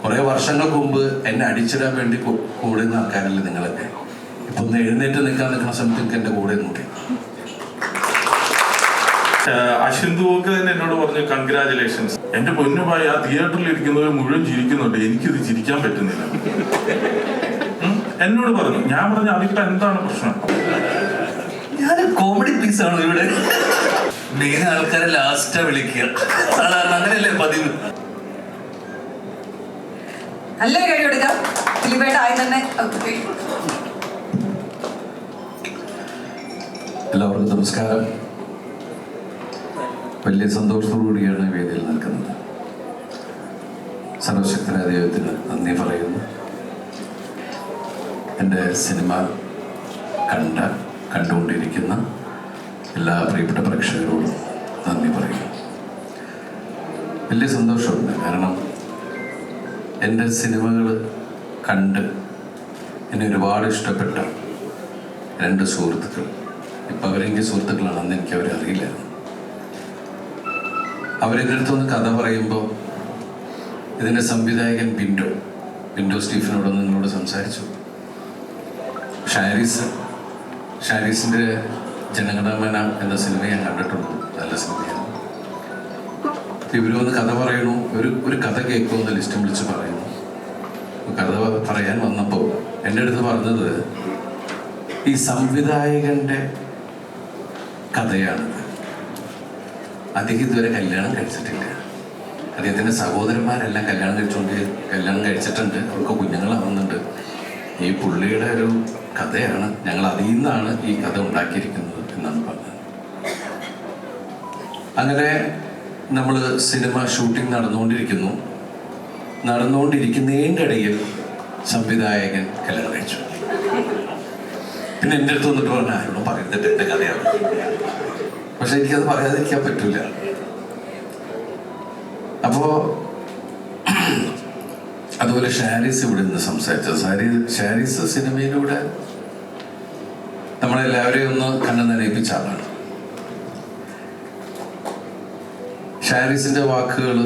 കുറേ വർഷങ്ങൾക്ക് മുമ്പ് എന്നെ അടിച്ചിടാൻ വേണ്ടി കൂടുന്ന ആൾക്കാരല്ലേ നിങ്ങളൊക്കെ. ഇപ്പൊ ഒന്ന് എഴുന്നേറ്റ് നിൽക്കുന്ന സമയത്ത് എനിക്ക് എൻ്റെ കൂടെ നോക്കി. അശ്വിന്ദുവൊക്കെ തന്നെ എന്നോട് പറഞ്ഞു കൺഗ്രാജുലേഷൻസ്. എന്റെ പൊന്നുമായി ആ തിയേറ്ററിൽ ഇരിക്കുന്നവർ മുഴുവൻ ചിരിക്കുന്നുണ്ട്, എനിക്കിത് ചിരിക്കാൻ പറ്റുന്നില്ല. എന്നോട് പറഞ്ഞു. ഞാൻ പറഞ്ഞു അതിപ്പോ എന്താണ് പ്രശ്നം? ഞാൻ കോമഡി പീസാണോ ഇവിടെ? മെയിൻ ആൾക്കാരെ ലാസ്റ്റാ വിളിക്കുക, സാധാരണ അങ്ങനെയല്ലേ പതിവ്. നല്ല കേടി കൊടുക്കാം. തന്നെ എല്ലാവർക്കും നമസ്കാരം. വലിയ സന്തോഷത്തോടുകൂടിയാണ് വേദിയിൽ നിൽക്കുന്നത്. സർവശക്തനായ ദൈവത്തിന് നന്ദി പറയുന്നു. എൻ്റെ സിനിമ കണ്ടുകൊണ്ടിരിക്കുന്ന എല്ലാ പ്രിയപ്പെട്ട പ്രേക്ഷകരോടും നന്ദി പറയുന്നു. വലിയ സന്തോഷമുണ്ട്. കാരണം എൻ്റെ സിനിമകൾ കണ്ട് എന്നെ ഒരുപാട് ഇഷ്ടപ്പെട്ട രണ്ട് സുഹൃത്തുക്കൾ, ഇപ്പം അവരെനിക്ക് സുഹൃത്തുക്കളാണ്, അന്ന് എനിക്ക് അവരെ അറിയില്ലായിരുന്നു. അവരെൻ്റെ അടുത്തൊന്ന് കഥ പറയുമ്പോൾ ഇതിൻ്റെ സംവിധായകൻ ബിൻഡോ സ്റ്റീഫനോടൊന്ന് നിങ്ങളോട് സംസാരിച്ചു. ഷാരിസിൻ്റെ ജനഗണമന എന്ന സിനിമ ഞാൻ കണ്ടിട്ടുണ്ട്, നല്ല സിനിമയാണ്. ഇവരൊന്ന് കഥ പറയണു, ഒരു കഥ കേൾക്കുമെന്ന് ലിസ്റ്റ് വിളിച്ച് പറയുന്നു. കഥ പറയാൻ വന്നപ്പോൾ എൻ്റെ അടുത്ത് പറഞ്ഞത് ഈ സംവിധായകൻ്റെ കഥയാണിത്. അദ്ദേഹം ഇതുവരെ കല്യാണം കഴിച്ചിട്ടില്ല. അദ്ദേഹത്തിൻ്റെ സഹോദരന്മാരെല്ലാം കല്യാണം കഴിച്ചിട്ടുണ്ട്, അവർക്ക് കുഞ്ഞുങ്ങളാവുന്നുണ്ട്. ഈ പുള്ളിയുടെ ഒരു കഥയാണ്, ഞങ്ങൾ അതിൽ നിന്നാണ് ഈ കഥ ഉണ്ടാക്കിയിരിക്കുന്നത് എന്നാണ് പറഞ്ഞത്. അങ്ങനെ നമ്മൾ സിനിമ ഷൂട്ടിംഗ് നടന്നുകൊണ്ടിരിക്കുന്നതിൻ്റെ ഇടയിൽ സംവിധായകൻ കല്യാണം കഴിച്ചു. പിന്നെ എൻ്റെ അടുത്ത് വന്നിട്ട് പറഞ്ഞാൽ ആരോടും പറയുന്നത് എൻ്റെ കഥയാണ്. പക്ഷെ എനിക്കത് പറയാതിരിക്കാൻ പറ്റില്ല. അപ്പോൾ അതുപോലെ ഷാരിസ് ഇവിടെ നിന്ന് സംസാരിച്ചത്. ഷാരിസ് സിനിമയിലൂടെ നമ്മളെല്ലാവരെയും ഒന്ന് കണ്ണു നനയിപ്പിച്ച ആളാണ്. ഷാരിസിന്റെ വാക്കുകൾ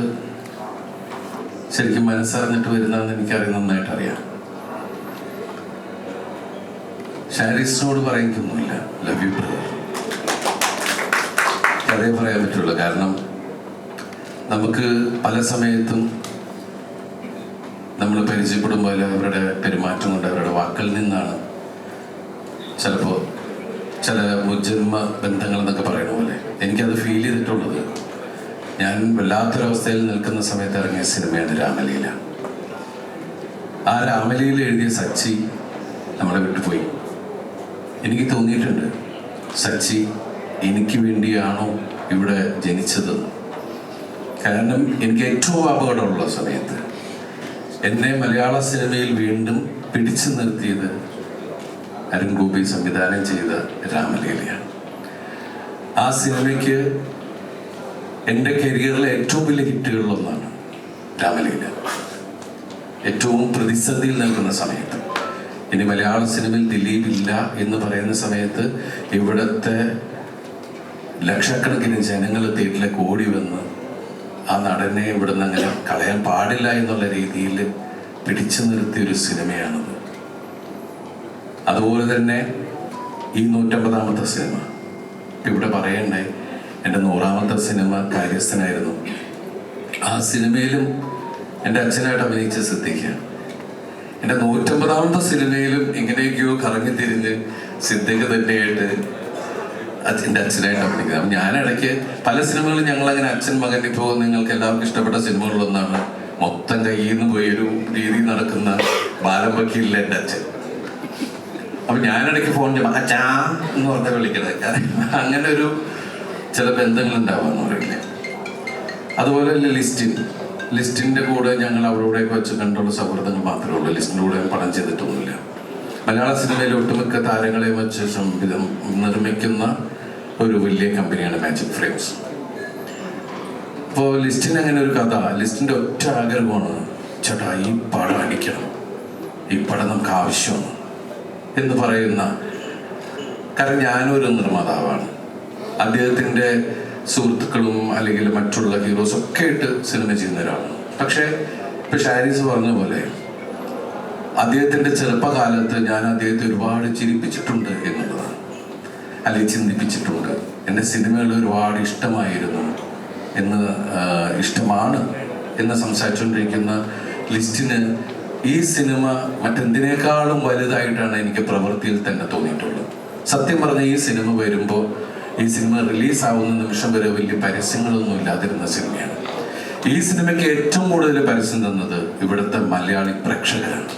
ശരിക്കും മനസ്സറിഞ്ഞിട്ട് വരുന്നതെന്ന് എനിക്കറിയാം, നന്നായിട്ട് അറിയാം. ഷാരിസിനോട് പറയാനൊന്നുമില്ല, ലവ് യു ബ്രദർ, അതേ പറയാൻ പറ്റുള്ളൂ. കാരണം നമുക്ക് പല സമയത്തും നമ്മൾ പരിചയപ്പെടുമ്പോൾ അവരുടെ പെരുമാറ്റം കൊണ്ട്, അവരുടെ വാക്കിൽ നിന്നാണ് ചിലപ്പോൾ ചില മുജ്ജന്മ ബന്ധങ്ങൾ എന്നൊക്കെ പറയുന്ന പോലെ എനിക്കത് ഫീൽ ചെയ്തിട്ടുള്ളത്. ഞാൻ വല്ലാത്തൊരവസ്ഥയിൽ നിൽക്കുന്ന സമയത്ത് ഇറങ്ങിയ സിനിമയാണ് രാമലീല. ആ രാമലീല എഴുതിയ സച്ചി നമ്മളെ വിട്ടുപോയി. എനിക്ക് തോന്നിയിട്ടുണ്ട്, സച്ചി എനിക്ക് വേണ്ടിയാണോ ഇവിടെ ജനിച്ചത്? കാരണം എനിക്ക് ഏറ്റവും അപകടമുള്ള സമയത്ത് എന്നെ മലയാള സിനിമയിൽ വീണ്ടും പിടിച്ചു നിർത്തിയത് അരുൺ ഗോപി സംവിധാനം ചെയ്ത രാമലീലയാണ്. ആ സിനിമയ്ക്ക് എൻ്റെ കരിയറിലെ ഏറ്റവും വലിയ ഹിറ്റുകളിലൊന്നാണ് രാമലീല. ഏറ്റവും പ്രതിസന്ധിയിൽ നിൽക്കുന്ന സമയത്ത്, ഇനി മലയാള സിനിമയിൽ ദിലീപ് ഇല്ല എന്ന് പറയുന്ന സമയത്ത് ഇവിടുത്തെ ലക്ഷക്കണക്കിന് ജനങ്ങൾ തിയേറ്ററിലേക്ക് ഓടി വന്ന് ആ നടനെ ഇവിടുന്ന് അങ്ങനെ കളയാൻ പാടില്ല എന്നുള്ള രീതിയിൽ പിടിച്ചു നിർത്തിയൊരു സിനിമയാണത്. അതുപോലെ തന്നെ ഈ 150ാമത്തെ സിനിമ ഇവിടെ പറയണ്ടേ, എൻ്റെ 100ാമത്തെ സിനിമ കാര്യസ്ഥനായിരുന്നു. ആ സിനിമയിലും എൻ്റെ അച്ഛനായിട്ട് അഭിനയിച്ച സിദ്ദിഖാണ്. എൻ്റെ 150ാമത്തെ സിനിമയിലും എങ്ങനെയൊക്കെയോ കറങ്ങി തിരിഞ്ഞ് സിദ്ദിഖ് തന്നെയായിട്ട് എൻ്റെ അച്ഛനായിട്ട് അഭിനയിക്കുന്നത്. അപ്പം ഞാനിടയ്ക്ക് പല സിനിമകളും ഞങ്ങളങ്ങനെ അച്ഛൻ മകൻ, ഇപ്പോൾ നിങ്ങൾക്ക് എല്ലാവർക്കും ഇഷ്ടപ്പെട്ട സിനിമകളിലൊന്നാണ് മൊത്തം കയ്യിൽ നിന്ന് പോയൊരു രീതി നടക്കുന്ന ബാലം വക്കീലില്ല എൻ്റെ അച്ഛൻ. അപ്പം ഞാനിടയ്ക്ക് ഫോൺ ചെയ്യുമ്പോൾ അച്ഛാ എന്ന് പറഞ്ഞാൽ വിളിക്കണത്. അങ്ങനെ ഒരു ചില ബന്ധങ്ങളുണ്ടാവാന്ന് പറയില്ലേ. അതുപോലെ തന്നെ ലിസ്റ്റിൻ്റെ കൂടെ ഞങ്ങൾ അവരോടൊക്കെ വെച്ച് കണ്ടുള്ള സൗഹൃദങ്ങൾ മാത്രമേ ഉള്ളൂ. ലിസ്റ്റിൻ്റെ കൂടെ പടം ചെയ്തിട്ടൊന്നുമില്ല. മലയാള സിനിമയിലെ ഒട്ടുമിക്ക താരങ്ങളെ വെച്ച് നിർമ്മിക്കുന്ന ഒരു വലിയ കമ്പനിയാണ് മാജിക് ഫ്രെയിംസ്. അപ്പോൾ ലിസ്റ്റിന് അങ്ങനെ ഒരു കഥ, ലിസ്റ്റിൻ്റെ ഒറ്റ ആഗ്രഹമാണ്, ചേട്ടാ ഈ പടം അടിക്കണം, ഈ പടം നമുക്ക് ആവശ്യമാണ് എന്ന് പറയുന്ന. കാരണം ഞാനൊരു നിർമ്മാതാവാണ്, അദ്ദേഹത്തിൻ്റെ സുഹൃത്തുക്കളും അല്ലെങ്കിൽ മറ്റുള്ള ഹീറോസ് ഒക്കെ ആയിട്ട് സിനിമ ചെയ്യുന്ന ഒരാളാണ്. പക്ഷേ ഇപ്പൊ ഷാരീസ് പറഞ്ഞ പോലെ അദ്ദേഹത്തിന്റെ ചെറുപ്പകാലത്ത് ഞാൻ അദ്ദേഹത്തെ ഒരുപാട് ചിരിപ്പിച്ചിട്ടുണ്ട് എന്നുള്ളതാണ്, അല്ലെങ്കിൽ ചിന്തിപ്പിച്ചിട്ടുണ്ട്. എൻ്റെ സിനിമകൾ ഒരുപാട് ഇഷ്ടമായിരുന്നു ഇഷ്ടമാണ് എന്ന് സംസാരിച്ചുകൊണ്ടിരിക്കുന്ന ലിസ്റ്റിന് ഈ സിനിമ മറ്റെന്തിനേക്കാളും വലുതായിട്ടാണ് എനിക്ക് പ്രവൃത്തിയിൽ തന്നെ തോന്നിയിട്ടുള്ളത്. സത്യം പറഞ്ഞ ഈ സിനിമ വരുമ്പോൾ, ഈ സിനിമ റിലീസാവുന്ന നിമിഷം വരെ വലിയ പരസ്യങ്ങളൊന്നും ഇല്ലാതിരുന്ന സിനിമയാണ്. ഈ സിനിമയ്ക്ക് ഏറ്റവും കൂടുതൽ പരസ്യം തന്നത് ഇവിടുത്തെ മലയാളി പ്രേക്ഷകരാണ്.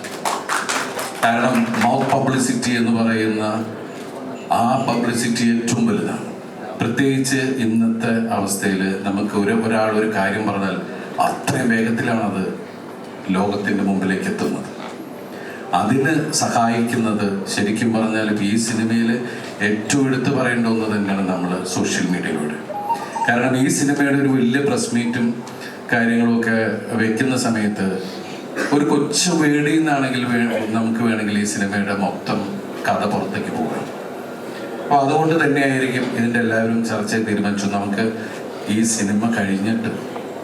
കാരണം മൗത്ത് പബ്ലിസിറ്റി എന്ന് പറയുന്ന ആ പബ്ലിസിറ്റി ഏറ്റവും വലുതാണ്. പ്രത്യേകിച്ച് ഇന്നത്തെ അവസ്ഥയിൽ നമുക്ക് ഒരാൾ ഒരു കാര്യം പറഞ്ഞാൽ അത്രയും വേഗത്തിലാണത് ലോകത്തിൻ്റെ മുമ്പിലേക്ക് എത്തുന്നത്. അതിന് സഹായിക്കുന്നത് ശരിക്കും പറഞ്ഞാൽ ഈ സിനിമയിൽ ഏറ്റവും എടുത്തു പറയേണ്ട ഒന്ന് തന്നെയാണ് നമ്മൾ സോഷ്യൽ മീഡിയയിലൂടെ. കാരണം ഈ സിനിമയുടെ ഒരു വലിയ പ്രസ് മീറ്റും കാര്യങ്ങളൊക്കെ വെക്കുന്ന സമയത്ത് ഒരു കൊച്ചു വേടിയിൽ നിന്നാണെങ്കിൽ നമുക്ക് വേണമെങ്കിൽ ഈ സിനിമയുടെ മൊത്തം കഥ പുറത്തേക്ക് പോകാം. അപ്പോൾ അതുകൊണ്ട് തന്നെയായിരിക്കും ഇതിൻ്റെ എല്ലാവരും ചർച്ച തീരുമാനിച്ചു നമുക്ക് ഈ സിനിമ കഴിഞ്ഞിട്ട്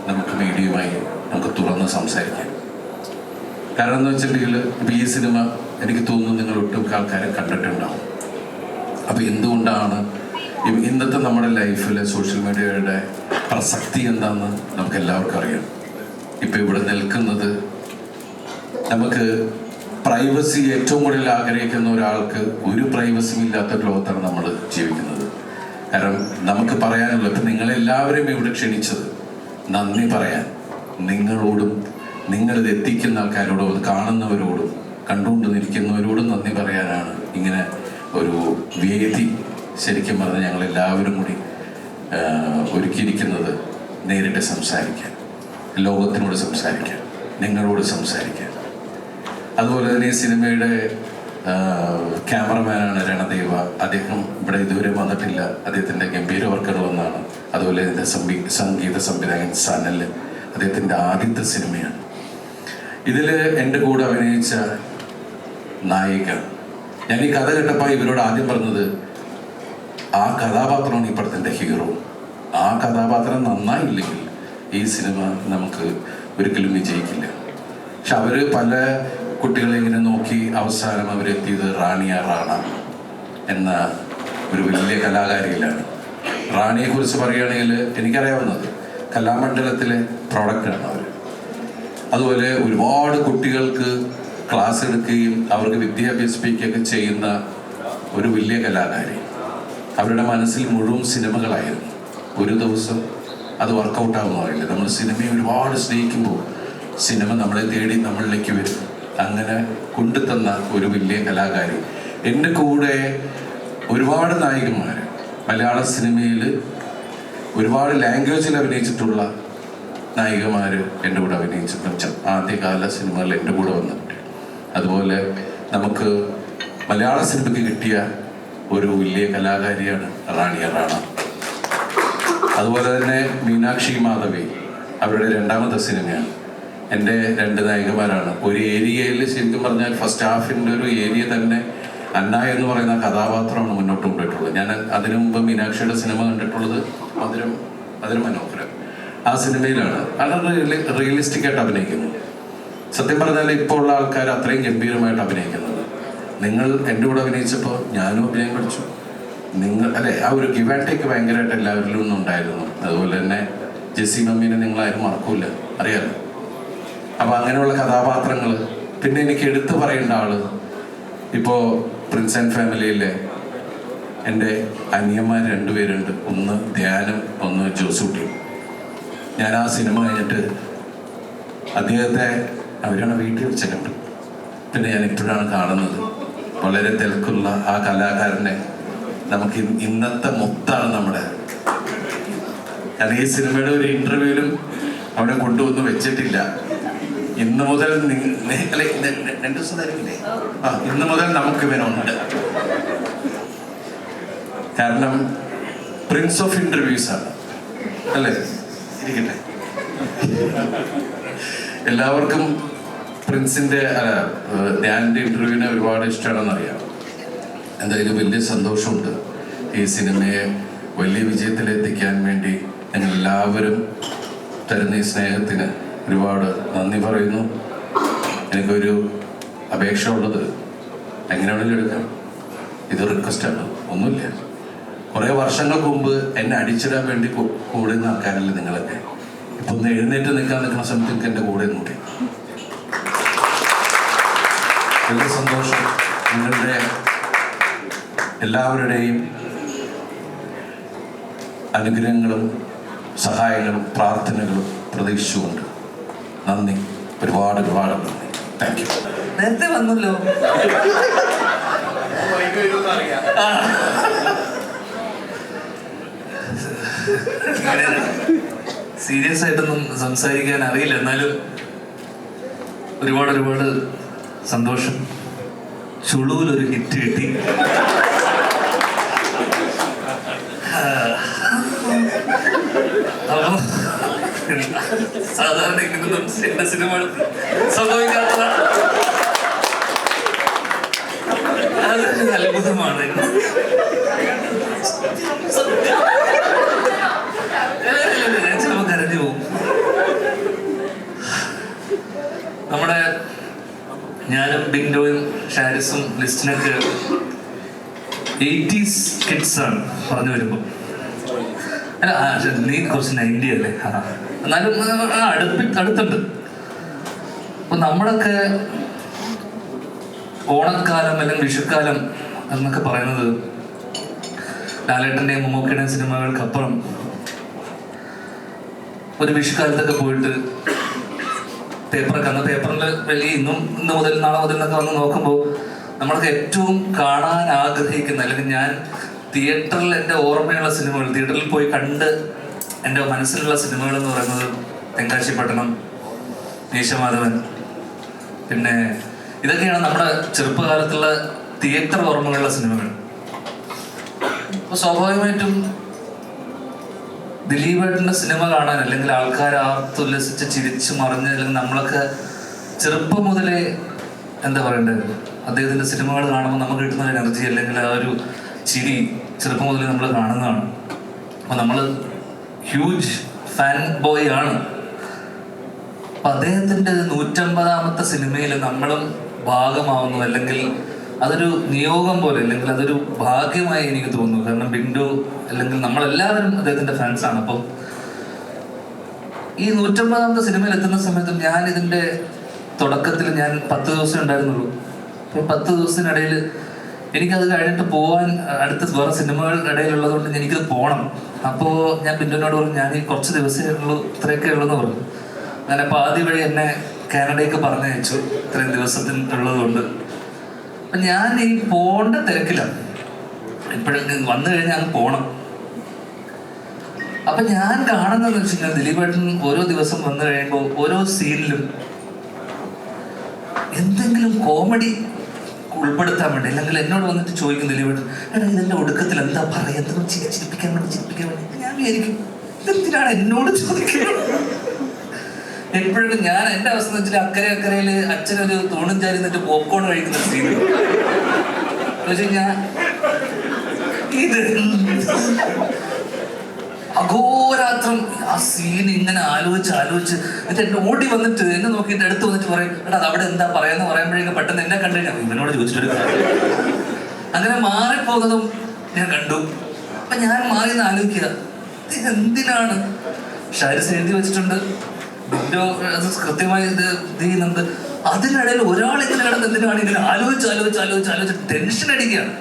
നമുക്ക് മീഡിയയുമായി നമുക്ക് തുറന്ന് സംസാരിക്കാം. കാരണം എന്ന് വെച്ചിട്ടുണ്ടെങ്കിൽ ഇപ്പം ഈ സിനിമ എനിക്ക് തോന്നുന്നു നിങ്ങൾ ഒട്ടുമിക്ക ആൾക്കാരെ കണ്ടിട്ടുണ്ടാവും. അപ്പം എന്തുകൊണ്ടാണ് ഇന്നത്തെ നമ്മുടെ ലൈഫിൽ സോഷ്യൽ മീഡിയയുടെ പ്രസക്തി എന്താണെന്ന് നമുക്ക് എല്ലാവർക്കും അറിയാം. ഇപ്പം ഇവിടെ നിൽക്കുന്നത് നമുക്ക് പ്രൈവസി ഏറ്റവും കൂടുതൽ ആഗ്രഹിക്കുന്ന ഒരാൾക്ക് ഒരു പ്രൈവസിയും ഇല്ലാത്ത ലോകത്താണ് നമ്മൾ ജീവിക്കുന്നത്. കാരണം നമുക്ക് പറയാനുള്ള ഇപ്പം നിങ്ങളെല്ലാവരും ഇവിടെ ക്ഷണിച്ചത് നന്ദി പറയാൻ നിങ്ങളോടും, നിങ്ങളിത് എത്തിക്കുന്ന ആൾക്കാരോടും, അത് കാണുന്നവരോടും, കണ്ടുകൊണ്ട് നിൽക്കുന്നവരോടും നന്ദി പറയാനാണ് ഇങ്ങനെ ഒരു വേദി ശരിക്കും പറഞ്ഞാൽ ഞങ്ങളെല്ലാവരും കൂടി ഒരുക്കിയിരിക്കുന്നത്. നേരിട്ട് സംസാരിക്കാൻ, ലോകത്തിനോട് സംസാരിക്കാൻ, നിങ്ങളോട് സംസാരിക്കാൻ. അതുപോലെ തന്നെ ഈ സിനിമയുടെ ക്യാമറമാനാണ് രണദേവ. അദ്ദേഹം ഇവിടെ ഇതുവരെ വന്നിട്ടില്ല. അദ്ദേഹത്തിൻ്റെ ഗംഭീര വർക്കുകൾ ഒന്നാണ്. അതുപോലെ ഇതിൻ്റെ സംഗീത സംവിധായകൻ സനൽ, അദ്ദേഹത്തിൻ്റെ ആദ്യത്തെ സിനിമയാണ്. ഇതിൽ എൻ്റെ കൂടെ അഭിനയിച്ച നായിക, ഞാൻ ഈ കഥ കേട്ടപ്പോൾ ഇവരോട് ആദ്യം പറഞ്ഞത് ആ കഥാപാത്രമാണ് ഈ പടത്തിൻ്റെ ഹീറോ. ആ കഥാപാത്രം നന്നായില്ലെങ്കിൽ ഈ സിനിമ നമുക്ക് ഒരിക്കലും വിജയിക്കില്ല. പക്ഷെ അവർ പല കുട്ടികളെ ഇങ്ങനെ നോക്കി അവസാനം അവരെത്തിയത് റാണിയ റാണ എന്ന ഒരു വലിയ കലാകാരിയിലാണ്. റാണിയെക്കുറിച്ച് പറയുകയാണെങ്കിൽ എനിക്കറിയാവുന്നത് കലാമണ്ഡലത്തിലെ പ്രോഡക്റ്റാണ് അവർ. അതുപോലെ ഒരുപാട് കുട്ടികൾക്ക് ക്ലാസ് എടുക്കുകയും അവർക്ക് വിദ്യാഭ്യസിപ്പിക്കുകയൊക്കെ ചെയ്യുന്ന ഒരു വലിയ കലാകാരി. അവരുടെ മനസ്സിൽ മുഴുവൻ സിനിമകളായിരുന്നു. ഒരു ദിവസം അത് വർക്കൗട്ട് ആവുമെന്ന് പറയില്ല. നമ്മൾ സിനിമയെ ഒരുപാട് സ്നേഹിക്കുമ്പോൾ സിനിമ നമ്മളെ തേടി നമ്മളിലേക്ക് വരും. അങ്ങനെ കൊണ്ടുതന്ന ഒരു വലിയ കലാകാരി. എൻ്റെ കൂടെ ഒരുപാട് നായികന്മാർ മലയാള സിനിമയിൽ ഒരുപാട് ലാംഗ്വേജിൽ അഭിനയിച്ചിട്ടുള്ള നായികമാർ എൻ്റെ കൂടെ അഭിനയിച്ചിട്ടുണ്ട്. ആദ്യകാല സിനിമകളിൽ എൻ്റെ കൂടെ വന്നിട്ടുണ്ട്. അതുപോലെ നമുക്ക് മലയാള സിനിമയ്ക്ക് കിട്ടിയ ഒരു വലിയ കലാകാരിയാണ് റാണിയ റാണ. അതുപോലെ തന്നെ മീനാക്ഷി മാധവി, അവരുടെ രണ്ടാമത്തെ സിനിമയാണ്. എൻ്റെ രണ്ട് നായികമാരാണ്. ഒരു ഏരിയയിൽ ശരിക്കും പറഞ്ഞാൽ ഫസ്റ്റ് ഹാഫിൻ്റെ ഒരു ഏരിയ തന്നെ അന്ന എന്ന് പറയുന്ന കഥാപാത്രമാണ് മുന്നോട്ട് കൊണ്ടുപോയിട്ടുള്ളത്. ഞാൻ അതിനു മുമ്പ് മീനാക്ഷിയുടെ സിനിമ കണ്ടിട്ടുള്ളത് മധുരം മനോഹരം. ആ സിനിമയിലാണ് വളരെ റിയലിസ്റ്റിക്കായിട്ട് അഭിനയിക്കുന്നത്. സത്യം പറഞ്ഞാൽ ഇപ്പോൾ ഉള്ള ആൾക്കാർ അത്രയും ഗംഭീരമായിട്ട് അഭിനയിക്കുന്നത്. നിങ്ങൾ എൻ്റെ കൂടെ അഭിനയിച്ചപ്പോൾ ഞാനും അഭിനയം പഠിച്ചു. ആ ഒരു ഗിവ് ആൻഡ് ടേക്ക് ഭയങ്കരമായിട്ട് എല്ലാവരിലും ഒന്നും ഉണ്ടായിരുന്നു. അതുപോലെ തന്നെ ജെസ്സി മമ്മീനെ നിങ്ങളാരും മറക്കൂല, അറിയാലോ. അപ്പം അങ്ങനെയുള്ള കഥാപാത്രങ്ങൾ. പിന്നെ എനിക്ക് എടുത്തു പറയേണ്ട ആള് ഇപ്പോൾ പ്രിൻസ് ആൻഡ് ഫാമിലിയിലെ എൻ്റെ അനിയന്മാർ രണ്ടുപേരുണ്ട്. ഒന്ന് ധ്യാനം, ഒന്ന് ജോസൂട്ടിയും. ഞാൻ ആ സിനിമ കഴിഞ്ഞിട്ട് അദ്ദേഹത്തെ അവരാണ് വീട്ടിൽ വെച്ചിട്ടുണ്ട്. പിന്നെ ഞാൻ ഇപ്പോഴാണ് കാണുന്നത്. വളരെ തിരക്കുള്ള ആ കലാകാരനെ നമുക്ക് ഇന്നത്തെ മൊത്താണ് നമ്മുടെ. ഞാൻ ഈ സിനിമയുടെ ഒരു ഇന്റർവ്യൂവിലും അവിടെ കൊണ്ടുവന്ന് വെച്ചിട്ടില്ല. ഇന്ന് മുതൽ 2 ദിവസം തരുന്നില്ലേ? ഇന്ന് മുതൽ നമുക്ക് ഇവനുണ്ട്. കാരണം പ്രിൻസ് ഓഫ് ഇന്റർവ്യൂസ് ആണ്, അല്ലേ? ഇരിക്കട്ടെ. എല്ലാവർക്കും പ്രിൻസിന്റെ ധ്യാനിന്റെ ഇന്റർവ്യൂവിനെ ഒരുപാട് ഇഷ്ടമാണെന്നറിയാം. എന്തായാലും വലിയ സന്തോഷമുണ്ട് ഈ സിനിമയെ വലിയ വിജയത്തിലെത്തിക്കാൻ വേണ്ടി ഞങ്ങൾ എല്ലാവരും തരുന്ന ഈ സ്നേഹത്തിന് ഒരുപാട് നന്ദി പറയുന്നു. എനിക്കൊരു അപേക്ഷ ഉള്ളത്, എങ്ങനെ വേണമെങ്കിലും എടുക്കാം, ഇത് റിക്വസ്റ്റാണ്, ഒന്നുമില്ല. കുറേ വർഷങ്ങൾക്ക് മുമ്പ് എന്നെ അടിച്ചിടാൻ വേണ്ടി കൂടെ നിന്ന് ആൾക്കാരല്ലേ നിങ്ങളൊക്കെ. ഇപ്പൊ ഒന്ന് എഴുന്നേറ്റ് നിൽക്കാൻ നിൽക്കുന്ന സമയത്ത് എനിക്ക് എൻ്റെ കൂടെ നോക്കി. വളരെ സന്തോഷം. നിങ്ങളുടെ എല്ലാവരുടെയും അനുഗ്രഹങ്ങളും സഹായങ്ങളും പ്രാർത്ഥനകളും പ്രതീക്ഷിച്ചുകൊണ്ട് നന്ദി, ഒരുപാട് നന്ദി. Thank you. നേരത്തെ വന്നല്ലോ. സീരിയസ് ആയിട്ടൊന്നും സംസാരിക്കാൻ അറിയില്ല, എന്നാലും ഒരുപാട് സന്തോഷം. ചുളുവിലൊരു ഹിറ്റ് കിട്ടി. അപ്പൊ സാധാരണ ഇങ്ങനൊന്നും എന്റെ സിനിമകൾ സംഭവിക്കാത്തതാണ്. അതൊരു അത്ഭുതമാണ്. ചിലപ്പോ കരഞ്ഞു പോകും. നമ്മുടെ ഞാനും ബിൻഡോയും ഷാരിസും ലിസ്റ്റിനൊക്കെ 80s കിഡ്സ് ആണ് പറഞ്ഞു വരുമ്പോ. അല്ല, നീ കുറച്ച് 90 അല്ലേ? എന്നാലും അടുത്തുണ്ട്. അപ്പൊ നമ്മളൊക്കെ ഓണക്കാലം അല്ലെങ്കിൽ വിഷുക്കാലം എന്നൊക്കെ പറയുന്നത് ലാലേട്ടന്റെയും മമ്മൂക്കയുടെയും സിനിമകൾക്കപ്പുറം ഒരു വിഷുക്കാലത്തൊക്കെ പോയിട്ട് അന്ന് പേപ്പറിൽ വലിയ ഇന്ന് മുതൽ നാളെ മുതൽ എന്നൊക്കെ വന്ന് നോക്കുമ്പോൾ നമ്മളൊക്കെ ഏറ്റവും കാണാൻ ആഗ്രഹിക്കുന്ന, അല്ലെങ്കിൽ ഞാൻ തിയേറ്ററിൽ എൻ്റെ ഓർമ്മയുള്ള സിനിമകൾ, തിയേറ്ററിൽ പോയി കണ്ട് എൻ്റെ മനസ്സിലുള്ള സിനിമകൾ എന്ന് പറയുന്നത് തെങ്കാശിപ്പട്ടണം, മീശമാധവൻ, പിന്നെ ഇതൊക്കെയാണ് നമ്മുടെ ചെറുപ്പകാലത്തുള്ള തിയേറ്റർ ഓർമ്മകളുള്ള സിനിമകൾ. അപ്പോൾ സ്വാഭാവികമായിട്ടും ദിലീപേട്ടൻ്റെ സിനിമ കാണാൻ, അല്ലെങ്കിൽ ആൾക്കാർ ആർത്തുല്ലസിച്ച് ചിരിച്ചു മറിഞ്ഞ്, അല്ലെങ്കിൽ നമ്മളൊക്കെ ചെറുപ്പം മുതലേ എന്താ പറയണ്ടത്, അദ്ദേഹത്തിൻ്റെ സിനിമകൾ കാണുമ്പോൾ നമുക്ക് കിട്ടുന്ന ഒരു എനർജി, അല്ലെങ്കിൽ ആ ഒരു ചിരി ചെറുപ്പം മുതലേ നമ്മൾ കാണുന്നതാണ്. അപ്പോൾ നമ്മൾ ഹ്യൂജ് ഫാൻ ബോയ് ആണ്. അപ്പം അദ്ദേഹത്തിൻ്റെ 150ാമത്തെ സിനിമയിൽ നമ്മളും ഭാഗമാവുന്നു, അല്ലെങ്കിൽ അതൊരു നിയോഗം പോലെ, അല്ലെങ്കിൽ അതൊരു ഭാഗ്യമായി എനിക്ക് തോന്നുന്നു. കാരണം ബിൻഡോ അല്ലെങ്കിൽ നമ്മളെല്ലാവരും അദ്ദേഹത്തിന്റെ ഫാൻസാണ്. അപ്പം ഈ 150ാമത്തെ സിനിമയിൽ എത്തുന്ന സമയത്തും ഞാൻ ഇതിന്റെ തുടക്കത്തിൽ ഞാൻ 10 ദിവസം ഉണ്ടായിരുന്നുള്ളൂ. അപ്പം 10 ദിവസത്തിനിടയിൽ എനിക്കത് കഴിഞ്ഞിട്ട് പോകാൻ അടുത്ത വേറെ സിനിമകളുടെ ഇടയിലുള്ളത് കൊണ്ട് എനിക്കത് പോകണം. അപ്പോൾ ഞാൻ ബിൻഡോനോട് പറഞ്ഞു, ഞാൻ ഈ കുറച്ച് ദിവസമേ ഉള്ളൂ, ഇത്രയൊക്കെ ഉള്ളൂന്ന് പറഞ്ഞു. അങ്ങനെ പാതി വഴി എന്നെ കാനഡയ്ക്ക് പറഞ്ഞയച്ചു, ഇത്രയും ദിവസത്തിനുള്ളത് കൊണ്ട്. അപ്പം ഞാൻ ഈ പോകേണ്ട തിരക്കിലാണ്, എപ്പോഴും വന്നു കഴിഞ്ഞാൽ അങ്ങ് പോകണം. അപ്പം ഞാൻ കാണുന്നതെന്ന് വെച്ച് കഴിഞ്ഞാൽ ദിലീപേട്ടൻ ഓരോ ദിവസം വന്നു കഴിയുമ്പോൾ ഓരോ സീനിലും എന്തെങ്കിലും കോമഡി ഉൾപ്പെടുത്താൻ വേണ്ടി, അല്ലെങ്കിൽ എന്നോട് വന്നിട്ട് ചോദിക്കും ദിലീപേട്ടൻ, എടാ ഇതിൻ്റെ ഒടുക്കത്തിൽ എന്താ പറയുക, എന്തെങ്കിലും ചിരിപ്പിക്കാൻ വേണ്ടി. ഞാൻ വിചാരിക്കും, ഇതെന്തിനാണ് എന്നോട് ചോദിക്കുന്നത്? എപ്പോഴും ഞാൻ എൻ്റെ അവസ്ഥ എന്ന് വെച്ചാൽ അക്കരയിൽ അച്ഛനൊരു തൂണും ചാരി എന്നിട്ട് പോപ്കോൺ കഴിക്കുന്ന സീൻ വെച്ച് കഴിഞ്ഞാൽ ഇത് അഘോരാത്രം ആ സീൻ ഇങ്ങനെ ആലോചിച്ച് എന്നിട്ട് എന്നെ ഓടി വന്നിട്ട് എന്നെ നോക്കിയിട്ട് അടുത്ത് വന്നിട്ട് പറയും, എടാ അവിടെ എന്താ പറയാന്ന് പറയുമ്പോഴേക്കും പെട്ടെന്ന് എന്നെ കണ്ടു കഴിഞ്ഞാൽ ഇവനോട് ചോദിച്ചിട്ടൊരു അങ്ങനെ മാറിപ്പോകുന്നതും ഞാൻ കണ്ടു. അപ്പൊ ഞാൻ മാറി നിന്ന് ആലോചിക്കുക, ഇത് എന്തിനാണ്? ഷാരിസ് എഴുതി വെച്ചിട്ടുണ്ട്, ബിൻഡോ അത് കൃത്യമായി ഇത് ചെയ്യുന്നുണ്ട്. അതിനിടയിൽ ഒരാളിങ്ങനെ കിടന്ന് എന്തിനാണ് ഇങ്ങനെ ആലോചിച്ച് ടെൻഷൻ അടിക്കുകയാണ്.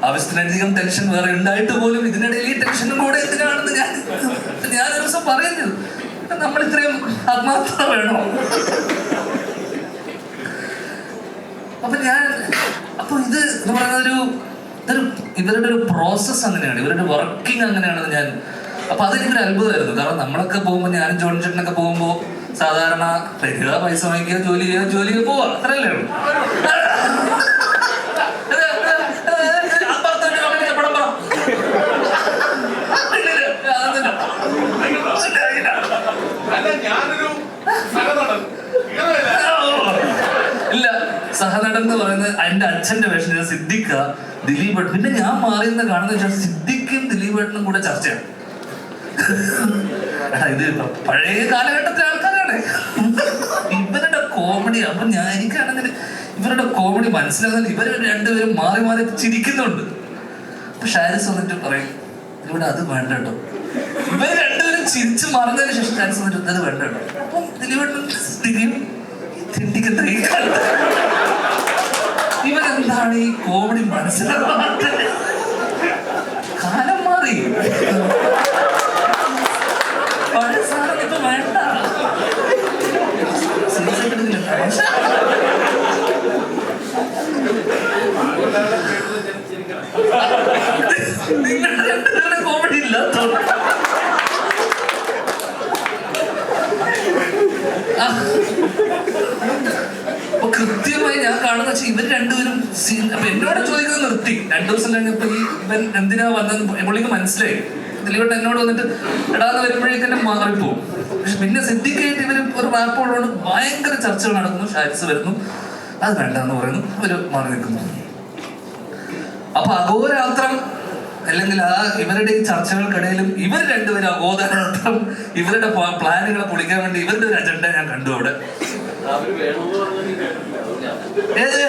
ആവശ്യത്തിനധികം ടെൻഷൻ വേറെ ഉണ്ടായിട്ട് പോലും ഇതിനിടയിൽ ഈ ടെൻഷനും കൂടെ എന്തിനാണെന്ന് ഞാനൊരു ദിവസം പറയുന്നത്, നമ്മൾ ഇത്രയും ആത്മാർത്ഥത വേണോ? അപ്പൊ ഇത് എന്ന് പറയുന്നതൊരു ഇവരുടെ ഒരു പ്രോസസ് അങ്ങനെയാണ്, ഇവരുടെ വർക്കിംഗ് അങ്ങനെയാണെന്ന് ഞാൻ. അപ്പൊ അതെനിക്കൊരു അത്ഭുതമായിരുന്നു. കാരണം നമ്മളൊക്കെ പോകുമ്പോൾ, ഞാനും ജോൺ ചേട്ടനൊക്കെ പോകുമ്പോൾ സാധാരണ വരിക, പൈസ വാങ്ങിക്കുക, ജോലി ചെയ്യുക പോവാ, അത്രയല്ലേ ഉള്ളൂ. ഇല്ല, സഹനടൻ എന്ന് പറയുന്നത് എന്റെ അച്ഛന്റെ വേഷം സിദ്ദിഖ, ദിലീപ്. പിന്നെ ഞാൻ മാറിയെന്ന് കാണുന്ന വെച്ചാൽ സിദ്ദിഖും ദിലീപേട്ടനും കൂടെ ചർച്ചയാണ്. ഇത് പഴയ കാലഘട്ടത്തിലെ ആൾക്കാരാണ്. പറയണേ, ഇവരുടെ കോമഡി അപ്പൊ എനിക്കാണെങ്കിൽ ഇവരുടെ കോമഡി മനസ്സിലാകുന്നില്ല. ഇവര് രണ്ടുപേരും മാറി മാറി ചിരിക്കുന്നുണ്ട്. അപ്പൊ ഷാരിസ് വന്നിട്ട് പറയും ഇവിടെ അത് വേണ്ട കേട്ടോ. ഇവർ രണ്ടുപേരും ചിരിച്ചു മറന്നതിന് ശേഷം ഷാരിസ് വന്നിട്ട് അത് വേണ്ട കേട്ടോ. അപ്പം ഇവരെന്താണ് ഈ കോമഡി മനസ്സിലാകാത്ത? കാലം മാറി, പഴയ സാധനം ഇപ്പൊ വേണ്ട. നിങ്ങളുടെ രണ്ടുപേരുടെ കോമഡി ഇല്ലാത്തോ? അപ്പൊ കൃത്യമായി ഞാൻ കാണുന്ന വെച്ചാൽ ഇവർ രണ്ടുപേരും അപ്പൊ എന്നോട് ചോദിക്കുന്നത് നിർത്തി. 2 ദിവസം കഴിഞ്ഞപ്പോ ഇവൻ എന്തിനാ വന്നത് പുള്ളിക്ക് മനസ്സിലായി. ദിലീപേട്ടൻ എന്നോട് വന്നിട്ട് എടാന്ന് വരുമ്പോഴേക്ക് തന്നെ മാറിപ്പോവും. പക്ഷെ പിന്നെ സിദ്ദിഖായിട്ട് ഇവര് ഒരു റാപ്പ് ഉള്ളതുകൊണ്ട് ഭയങ്കര ചർച്ചകൾ നടക്കുന്നു. ഷാരിസ് വരുന്നു, അത് വേണ്ടെന്ന് പറയുന്നു, അവര് മാറി നിൽക്കുന്നു. അപ്പൊ അഘോരാത്രം അല്ലെങ്കിൽ ഇവരുടെ ഈ ചർച്ചകൾക്കിടയിലും ഇവർ രണ്ടുപേരും അഘോരാത്രം ഇവരുടെ പ്ലാനുകളെ പൊളിക്കാൻ വേണ്ടി ഇവരുടെ ഒരു അജണ്ട ഞാൻ കണ്ടു അവിടെ. ഏത്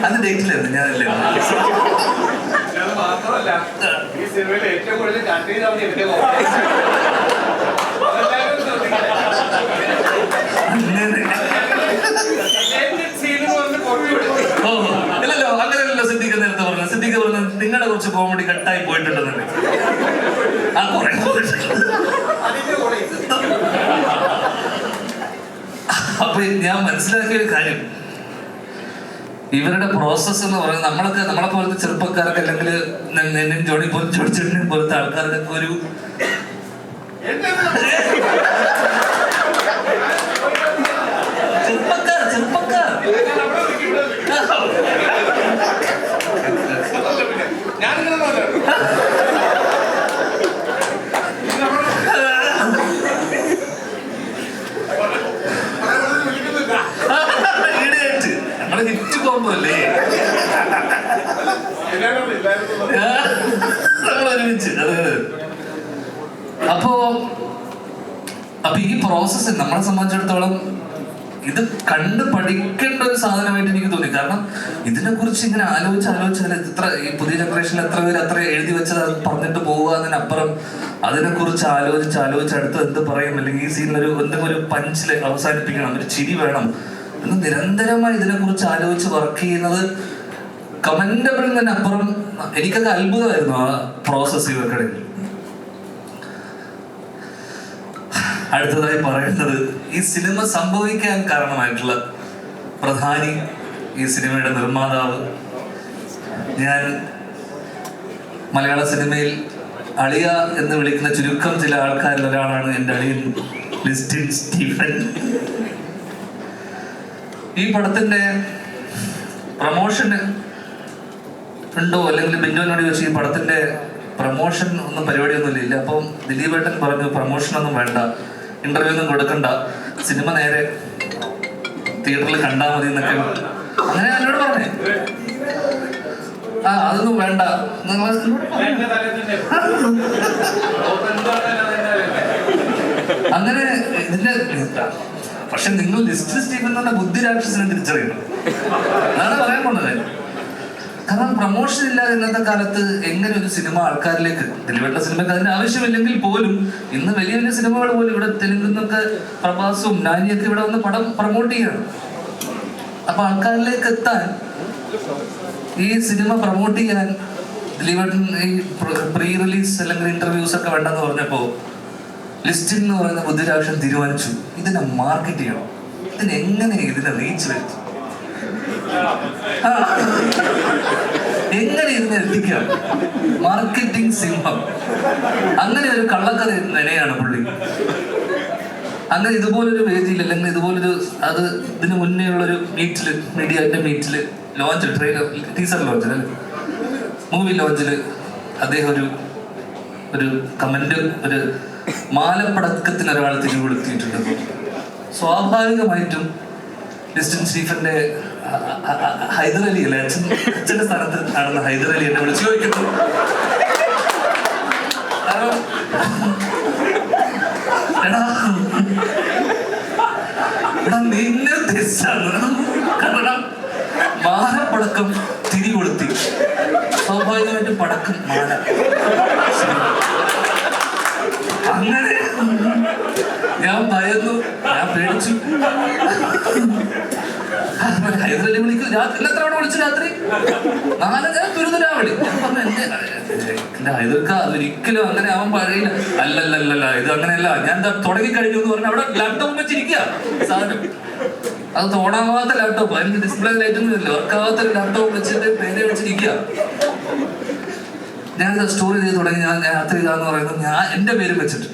അത് ഡേറ്റിലായിരുന്നു, ഞാനല്ലേ. ഇല്ലല്ലോ, അങ്ങനെയല്ലോ സിദ്ദിഖ് നേരത്തെ പറഞ്ഞു. സിദ്ദിഖ് പറഞ്ഞു നിങ്ങളുടെ കുറച്ച് കോമഡി കട്ടായി പോയിട്ടുണ്ടെന്നല്ലേ. ആ കുറെ അപ്പൊ ഞാൻ മനസ്സിലാക്കിയ ഒരു കാര്യം, ഇവരുടെ പ്രോസസ് എന്ന് പറയുന്നത് നമ്മളെ പോലത്തെ ചെറുപ്പക്കാർക്ക് അല്ലെങ്കിൽ ജോണി ജോണിച്ചേട്ടനെ പോലത്തെ ആൾക്കാർക്കൊക്കെ ഒരു ചെറുപ്പക്കാർ ഹിറ്റ് കോമ്പോ അല്ലേ ഒരുമിച്ച്. അപ്പൊ ഈ പ്രോസസ്സ് നമ്മളെ സംബന്ധിച്ചിടത്തോളം ഇത് കണ്ട് പഠിക്കേണ്ട ഒരു സാധനമായിട്ട് എനിക്ക് തോന്നി. കാരണം ഇതിനെ കുറിച്ച് ഇങ്ങനെ ആലോചിച്ചാൽ ഇത്ര ഈ പുതിയ ജനറേഷനിൽ എത്ര പേര് അത്ര എഴുതി വെച്ചത് അത് പറഞ്ഞിട്ട് പോവുക എന്നതിനപ്പുറം അതിനെ കുറിച്ച് ആലോചിച്ച് അടുത്ത് എന്ത് പറയും, അല്ലെങ്കിൽ ഈ സീനിൽ എന്തെങ്കിലും ഒരു പഞ്ചില് അവസാനിപ്പിക്കണം, ഒരു ചിരി വേണം എന്ന് നിരന്തരമായി ഇതിനെ കുറിച്ച് ആലോചിച്ച് വർക്ക് ചെയ്യുന്നത് കമന്റബിൾ തന്നെ അപ്പുറം എനിക്കത് അത്ഭുതമായിരുന്നു ആ പ്രോസസ് ഇവർക്കിടയിൽ. അടുത്തതായി പറയുന്നത് ഈ സിനിമ സംഭവിക്കാൻ കാരണമായിട്ടുള്ള പ്രധാനി, ഈ സിനിമയുടെ നിർമ്മാതാവ്, ഞാൻ മലയാള സിനിമയിൽ അളിയ എന്ന് വിളിക്കുന്ന ചുരുക്കം ചില ആൾക്കാരിൽ ഒരാളാണ് എൻ്റെ അളിയൻ ലിസ്റ്റിൻ സ്റ്റീഫൻ. ഈ പടത്തിന്റെ പ്രമോഷന് ഉണ്ടോ അല്ലെങ്കിൽ ബിന്ദുവിനോട് ചോദിച്ചു ഈ പടത്തിന്റെ പ്രമോഷൻ ഒന്നും പരിപാടിയൊന്നും ഇല്ല. അപ്പം ദിലീപേട്ടൻ പറഞ്ഞു പ്രമോഷനൊന്നും വേണ്ട, ഇന്റർവ്യൂ ഒന്നും കൊടുക്കണ്ട, സിനിമ നേരെ തിയേറ്ററിൽ കണ്ടാൽ മതി എന്നൊക്കെ അങ്ങനെ എന്നോട് പറഞ്ഞേ. അതൊന്നും വേണ്ട, അങ്ങനെ ഇതിന്റെ. പക്ഷെ നിങ്ങൾ ലിസ്റ്റിൻ സ്റ്റീഫൻ എന്ന് പറഞ്ഞ ബുദ്ധിരാക്ഷസിനെ തിരിച്ചറിയണം, അതാണ് പറയാൻ പോകുന്നത്. കാരണം പ്രമോഷൻ ഇല്ലാതെ ഇന്നത്തെ കാലത്ത് എങ്ങനെ ഒരു സിനിമ ആൾക്കാരിലേക്ക്, ദിലീപേട്ട സിനിമയ്ക്ക് അതിന് ആവശ്യമില്ലെങ്കിൽ പോലും ഇന്ന് വലിയ വലിയ സിനിമകൾ പോലും ഇവിടെ തെലുങ്കുന്നൊക്കെ പ്രഭാസും നാനിയൊക്കെ ഇവിടെ വന്ന് പടം പ്രൊമോട്ട് ചെയ്യണം. അപ്പൊ ആൾക്കാരിലേക്ക് എത്താൻ ഈ സിനിമ പ്രൊമോട്ട് ചെയ്യാൻ ദിലീപേട്ടൻ ഈ പ്രീ റിലീസ് അല്ലെങ്കിൽ ഇന്റർവ്യൂസ് ഒക്കെ വേണ്ടെന്ന് പറഞ്ഞപ്പോ ലിസ്റ്റിൻ എന്ന് പറയുന്ന ബുദ്ധിരാക്ഷൻ തീരുമാനിച്ചു ഇതിനെ മാർക്കറ്റ് ചെയ്യണം, ഇതിനെങ്ങനെ ഇതിനെ റീച്ച് വരുത്തും, എങ്ങനെ ഇതിനെ എത്തിക്കാം, മാർക്കറ്റിംഗ് സിംഹം. അങ്ങനെ ഒരു കള്ളക്കഥ നിലയാണ് പുള്ളി. അങ്ങനെ ഇതുപോലൊരു വേദിയിൽ അല്ലെങ്കിൽ ഇതുപോലൊരു ഇതിന് മുന്നേ ഉള്ളൊരു മീറ്റില്, മീഡിയന്റെ മീറ്റില്, ലോഞ്ചിൽ, ട്രെയിലർ ടീസർ ലോഞ്ചിൽ അല്ലെ, മൂവി ലോഞ്ചിൽ അദ്ദേഹം ഒരു കമന്റ്, ഒരു മാലപ്പടക്കത്തിന് ഒരാൾ തിരികൊടുത്തിട്ടുണ്ട്. സ്വാഭാവികമായിട്ടും ലിസ്റ്റിൻ സ്റ്റീഫന്റെ ഹൈദർ അലി അല്ലെ, അച്ഛന്റെ സ്ഥാനത്ത് കാണുന്ന ഹൈദർ അലി എന്നെ വിളിച്ചു ചോദിക്കുന്നു. എടാ എടാ നിന്നെ തെറ്റാണ്. കാരണം മാലപ്പടക്കം തിരി കൊളുത്തി, സ്വാഭാവികമായിട്ട് പടക്കം മാല. അങ്ങനെ ഞാൻ ഭയന്നു, ഞാൻ പേടിച്ചു. ഹൈദരലി വിളിക്കും, എത്ര തവണ വിളിച്ചു രാത്രി? 4 ഞാൻ തുരുതുരാവിളി. ഞാൻ പറഞ്ഞു എന്റെ ഹൈദർക്ക അതൊരിക്കലും അങ്ങനെ അവൻ പറയില്ല. അല്ലല്ലല്ല, ഇത് അങ്ങനെയല്ല, ഞാൻ തുടങ്ങി കഴിഞ്ഞു എന്ന് പറഞ്ഞാൽ അവിടെ ലാപ്ടോപ്പ് വെച്ചിരിക്കുക സാധനം. അത് തോണാവാത്ത ലാപ്ടോപ്പ്, അതിന് ഡിസ്പ്ലേ ലൈറ്റൊന്നും ഇല്ല, വർക്കാവാത്ത ലാപ്ടോപ്പ് വെച്ചിട്ട് പേര് വെച്ചിരിക്കുക. ഞാനിത് സ്റ്റോർ ചെയ്ത് തുടങ്ങി, ഞാൻ യാത്ര ചെയ്താന്ന് പറയുന്നത് ഞാൻ എന്റെ പേരും വെച്ചിട്ട്.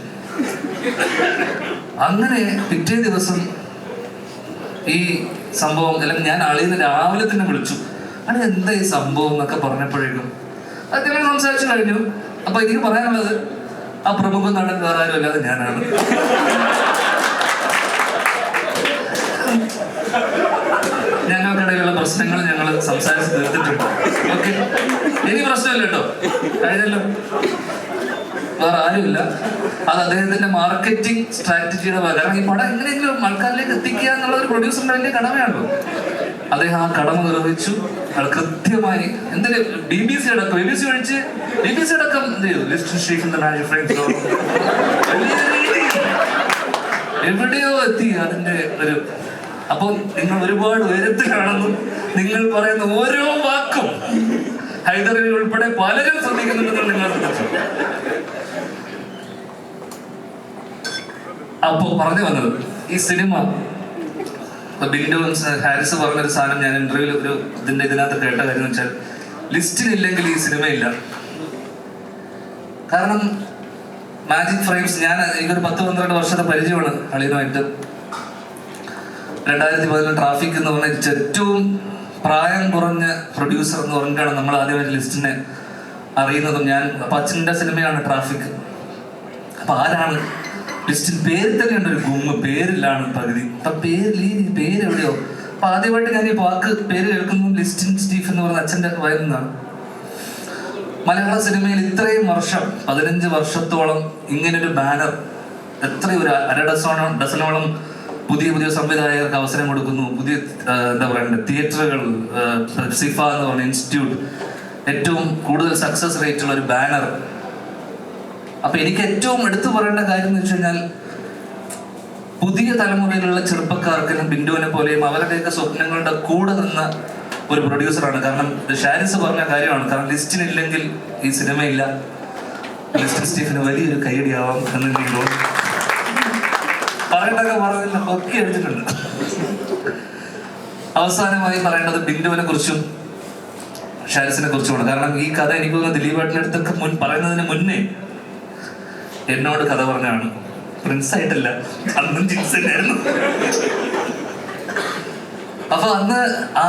അങ്ങനെ പിറ്റേ ദിവസം ഈ സംഭവം അല്ലെങ്കിൽ ഞാൻ ആളിന്ന് രാവിലെ തന്നെ വിളിച്ചു. അത് എന്താ ഈ സംഭവം എന്നൊക്കെ പറഞ്ഞപ്പോഴേക്കും അത് ഞങ്ങൾ സംസാരിച്ചു കഴിഞ്ഞു. അപ്പൊ എനിക്ക് പറയാനുള്ളത്, ആ പ്രമുഖ നടൻ വേറെ ആരും അല്ലാതെ ഞാനാണ്. ഞങ്ങൾക്കിടയിലുള്ള പ്രശ്നങ്ങൾ ഞങ്ങൾ സംസാരിച്ച് തീർത്തിട്ടുണ്ട്. ഓക്കെ, ഇനി പ്രശ്നമില്ല കേട്ടോ, കഴിഞ്ഞല്ലോ. വേറെ ആരുമില്ല. അത് അദ്ദേഹത്തിന്റെ മാർക്കറ്റിംഗ് സ്ട്രാറ്റജിയുടെ കാരണം ഈ പടം എങ്ങനെയെങ്കിലും ആൾക്കാരിലേക്ക് എത്തിക്കുക എന്നുള്ള ഒരു പ്രൊഡ്യൂസറിന്റെ വലിയ കടമയാണല്ലോ. അദ്ദേഹം ആ കടമ നിർവഹിച്ചു. അത് കൃത്യമായി എന്തിന് BBC അടക്കം എന്ത് ചെയ്തു? എവിടെയോ എത്തി അതിന്റെ ഒരു. അപ്പോൾ നിങ്ങൾ ഒരുപാട് ഉയരത്തിലാണെന്നും നിങ്ങൾ പറയുന്ന ഓരോ വാക്കും ഹൈദരലി ഉൾപ്പെടെ പലരും ശ്രദ്ധിക്കുന്നുണ്ടെന്ന് നിങ്ങൾ ശ്രദ്ധിച്ചു. അപ്പോ പറഞ്ഞു വന്നത് ഈ സിനിമ ബിൻഡോ ഹാരിസ് പറഞ്ഞൊരു സാധനം ഞാൻ ഇന്റർവ്യൂവിൽ ഒരു ഇതിനകത്ത് കേട്ട കാര്യം വെച്ചാൽ, ലിസ്റ്റിലില്ലെങ്കിൽ ഈ സിനിമയില്ല. കാരണം മാജിക് ഫ്രെയിംസ്, എനിക്കൊരു 10-12 വർഷത്തെ പരിചയമാണ് അളിയനുമായിട്ട്. 2014 ട്രാഫിക് എന്ന് പറഞ്ഞ ഏറ്റവും പ്രായം കുറഞ്ഞ പ്രൊഡ്യൂസർ എന്ന് പറഞ്ഞിട്ടാണ് നമ്മൾ ആദ്യമായിട്ട് ലിസ്റ്റിനെ അറിയുന്നതും. അപ്പൊ അച്ഛൻ്റെ സിനിമയാണ് ട്രാഫിക്. അപ്പൊ ആരാണ് ലിസ്റ്റിൽ? പേര് തന്നെയുണ്ട് ഒരു ഗുമ്മ്, പേരിലാണ് പകുതി. അപ്പൊ പേരെവിടെയോ. അപ്പൊ ആദ്യമായിട്ട് ഞാൻ ഈ പേര് കേൾക്കുന്നത് ലിസ്റ്റിൻ സ്റ്റീഫ് എന്ന് പറഞ്ഞ അച്ഛൻ്റെ വയലിൽ നിന്നാണ്. മലയാള സിനിമയിൽ ഇത്രയും വർഷം, 15 വർഷത്തോളം ഇങ്ങനൊരു ബാനർ, ഒരു ഡസനോളം പുതിയ സംവിധായകർക്ക് അവസരം കൊടുക്കുന്നു. പുതിയ എന്താ പറയണ്ടേ, തിയേറ്ററുകൾ, സിഫ എന്ന് പറഞ്ഞ ഇൻസ്റ്റിറ്റ്യൂട്ട്, ഏറ്റവും കൂടുതൽ സക്സസ് റേറ്റ് ഉള്ള ഒരു ബാനർ. അപ്പൊ എനിക്ക് ഏറ്റവും എടുത്തു പറയേണ്ട കാര്യം എന്ന് വെച്ച് കഴിഞ്ഞാൽ, പുതിയ തലമുറയിലുള്ള ചെറുപ്പക്കാർക്കെല്ലാം ബിൻഡുവിനെ പോലെയും അവരുടെയൊക്കെ സ്വപ്നങ്ങളുടെ കൂടെ നിന്ന ഒരു പ്രൊഡ്യൂസറാണ്. കാരണം ഷാരിസ് പറഞ്ഞ കാര്യമാണ്, കാരണം ലിസ്റ്റിനില്ലെങ്കിൽ ഈ സിനിമയില്ല. ലിസ്റ്റിൻ സ്റ്റീഫിന് വലിയൊരു കൈയടിയാവാം എന്ന് എനിക്ക് തോന്നുന്നു. പറയേണ്ടതൊക്കെ പറഞ്ഞില്ല, ഒക്കെ എടുത്തിട്ടുണ്ട്. അവസാനമായി പറയേണ്ടത് ബിൻഡുവിനെ കുറിച്ചും ഷാരിസിനെ കുറിച്ചുമാണ്. കാരണം ഈ കഥ എനിക്ക് തോന്നുന്നു ദിലീപേട്ടൻ്റെ അടുത്തൊക്കെ പറയുന്നതിന് മുന്നേ എന്നോട് കഥ പറഞ്ഞാണ്. പ്രിൻസ് ആയിട്ടല്ല, അന്നും ജിൻസ് തന്നെയായിരുന്നു. അപ്പൊ അന്ന്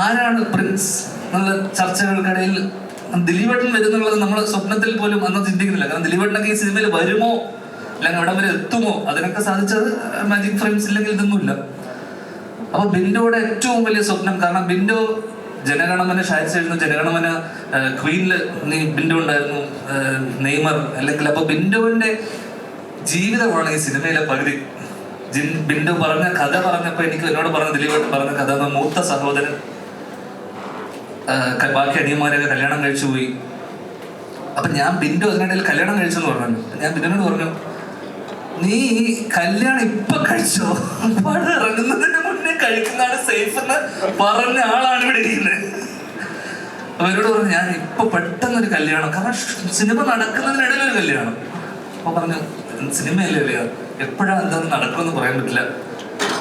ആരാണ് പ്രിൻസ് എന്നുള്ള ചർച്ചകൾക്കിടയിൽ ദിലീപേട്ടൻ വരുന്നുള്ളത് നമ്മൾ സ്വപ്നത്തിൽ പോലും അന്ന് ചിന്തിക്കുന്നില്ല. കാരണം ദിലീപേട്ടനൊക്കെ ഈ സിനിമയിൽ വരുമോ അല്ലെങ്കിൽ അവിടെ വരെ എത്തുമോ, അതിനൊക്കെ സാധിച്ചത് മാജിക് ഫ്രെയിംസ് ഇല്ലെങ്കിൽ ഇതൊന്നുമില്ല. അപ്പൊ ബിൻഡോയുടെ ഏറ്റവും വലിയ സ്വപ്നം, കാരണം ബിൻഡോ ജനഗണമന ഷാരിസ് എഴുതുന്ന ജനഗണമന, ക്വീനില് ബിൻഡോ ഉണ്ടായിരുന്നു, നെയ്മർ, അല്ലെങ്കിൽ അപ്പൊ ബിൻഡോന്റെ ജീവിതമാണ് ഈ സിനിമയിലെ പകുതി. ബിൻഡോ പറഞ്ഞ കഥ പറഞ്ഞപ്പോ എന്നോട് പറഞ്ഞ ദിലീപേട്ടൻ പറഞ്ഞ കഥ, മൂത്ത സഹോദരൻ ബാക്കി അനിയന്മാരൊക്കെ കല്യാണം കഴിച്ചു പോയി. അപ്പൊ ഞാൻ ബിൻഡോ അതിനിടയിൽ കല്യാണം കഴിച്ചെന്ന് പറഞ്ഞു. ഞാൻ ബിൻഡോനോട് പറഞ്ഞു, നീ ഈ കല്യാണം ഇപ്പൊ കഴിച്ചോ? പടം ഇറങ്ങുന്നതിന് മുന്നേ കഴിക്കുന്നതാണ് സേഫ് എന്ന് പറഞ്ഞ ആളാണ് ഇവിടെ ഇരിക്കുന്നത്. അപ്പൊ എന്നോട് പറഞ്ഞു, ഞാൻ ഇപ്പൊ പെട്ടെന്നൊരു കല്യാണം, കാരണം സിനിമ നടക്കുന്നതിനിടയിൽ ഒരു കല്യാണം. അപ്പൊ പറഞ്ഞു, സിനിമയല്ലേ അറിയാം, എപ്പോഴാ എന്താന്ന് നടക്കുമെന്ന് പറയാൻ പറ്റില്ല,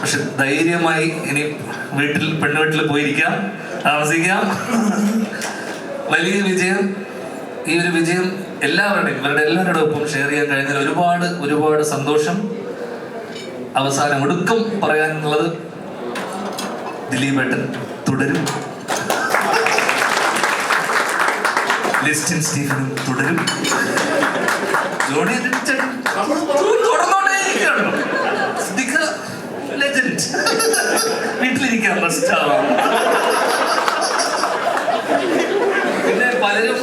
പക്ഷെ ധൈര്യമായി ഇനി പെണ്ണുവീട്ടിൽ പോയിരിക്കാം, താമസിക്കാം. വലിയ വിജയം. ഈ ഒരു വിജയം ഇവരുടെ എല്ലാവരുടെ ഒപ്പം ഷെയർ ചെയ്യാൻ കഴിഞ്ഞാൽ ഒരുപാട് സന്തോഷം. അവസാനം ഒടുക്കം പറയാനുള്ളത്, ദിലീപേട്ടൻ തുടരും, ലിസ്റ്റിൻ സ്റ്റീഫനും തുടരും, ജോണി വീട്ടിലിരിക്കാൻ റെസ്റ്റ് ആവാം. പിന്നെ പലരും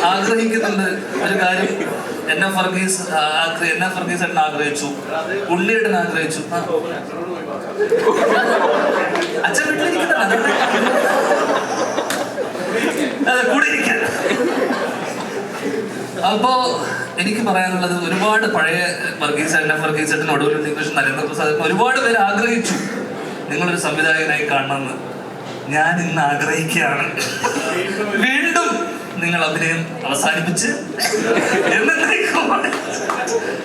ആഗ്രഹിക്കുന്നുണ്ട് ഒരു കാര്യം, എന്നെ ഫർഗീസ് എന്നെ ആഗ്രഹിച്ചു, ഉണ്ണിയേട്ടൻ ആഗ്രഹിച്ചു. അച്ഛൻ വീട്ടിലിരിക്കട്ടെ, കൂടെ ഇരിക്കാൻ. അപ്പോ എനിക്ക് പറയാനുള്ളത്, ഒരുപാട് പഴയ വർഗീസേട്ടൻ ഒടുവിൽ ഉണ്ണികൃഷ്ണൻ, നരേന്ദ്രപ്രസാദ്, ഒരുപാട് പേര് ആഗ്രഹിച്ചു നിങ്ങളൊരു സംവിധായകനായി കാണണമെന്ന്. ഞാൻ ഇന്ന് ആഗ്രഹിക്കുകയാണ്, വീണ്ടും നിങ്ങൾ അഭിനയം അവസാനിപ്പിച്ച്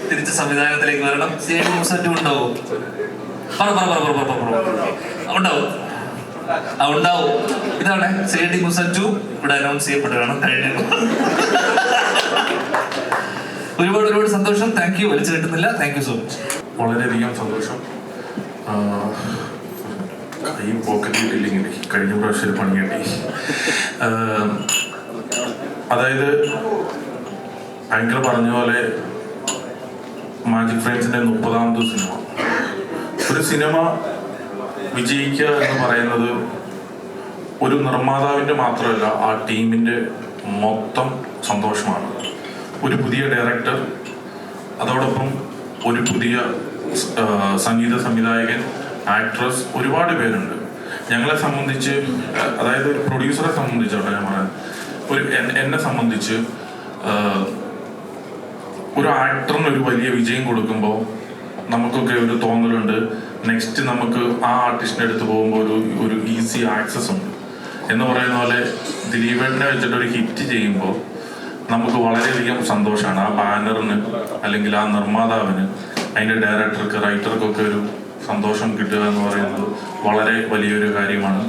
തിരിച്ച് സംവിധാനത്തിലേക്ക് വരണം. ഉണ്ടാവും, ഉണ്ടാവും. ഇതാണ് CID Musa 2 ഇവിടെ അനൗൺസ് ചെയ്യപ്പെടുകയാണ്. കഴിഞ്ഞു. ഒരുപാട് സന്തോഷം. Thank you. വലിച്ചു കിട്ടുന്നില്ല. Thank you so much. വളരെയധികം സന്തോഷം. കൈ പോക്കറ്റ് കിട്ടിയില്ലെങ്കിൽ കഴിഞ്ഞ പ്രാവശ്യം പണി കിട്ടി. അതായത് ഭയങ്കര പറഞ്ഞ പോലെ മാജിക് ഫ്രെയിംസിന്റെ 30ാമത്തെ സിനിമ. ഒരു സിനിമ വിജയിക്കുക എന്ന് പറയുന്നത് ഒരു നിർമ്മാതാവിൻ്റെ മാത്രമല്ല, ആ ടീമിൻ്റെ മൊത്തം സന്തോഷമാണ്. ഒരു പുതിയ ഡയറക്ടർ, അതോടൊപ്പം ഒരു പുതിയ സംഗീത സംവിധായകൻ, ആക്ട്രസ്, ഒരുപാട് പേരുണ്ട്. ഞങ്ങളെ സംബന്ധിച്ച്, അതായത് ഒരു പ്രൊഡ്യൂസറെ സംബന്ധിച്ചോട്ടെ ഞാൻ പറയാൻ, എന്നെ സംബന്ധിച്ച് ഒരു ആക്ടറിന് ഒരു വലിയ വിജയം കൊടുക്കുമ്പോൾ നമുക്കൊക്കെ ഒരു തോന്നലുണ്ട്, നെക്സ്റ്റ് നമുക്ക് ആ ആർട്ടിസ്റ്റിൻ്റെ അടുത്ത് പോകുമ്പോൾ ഒരു ഈസി ആക്സസ് ഉണ്ട് എന്ന് പറയുന്ന പോലെ. ദിലീപേട്ടനെ വെച്ചിട്ട് ഒരു ഹിറ്റ് ചെയ്യുമ്പോൾ നമുക്ക് വളരെയധികം സന്തോഷമാണ്. ആ ബാനറിന് അല്ലെങ്കിൽ ആ നിർമ്മാതാവിന്, അതിൻ്റെ ഡയറക്ടർക്ക്, റൈറ്റർക്കൊക്കെ ഒരു സന്തോഷം കിട്ടുക എന്ന് പറയുന്നത് വളരെ വലിയൊരു കാര്യമാണ്.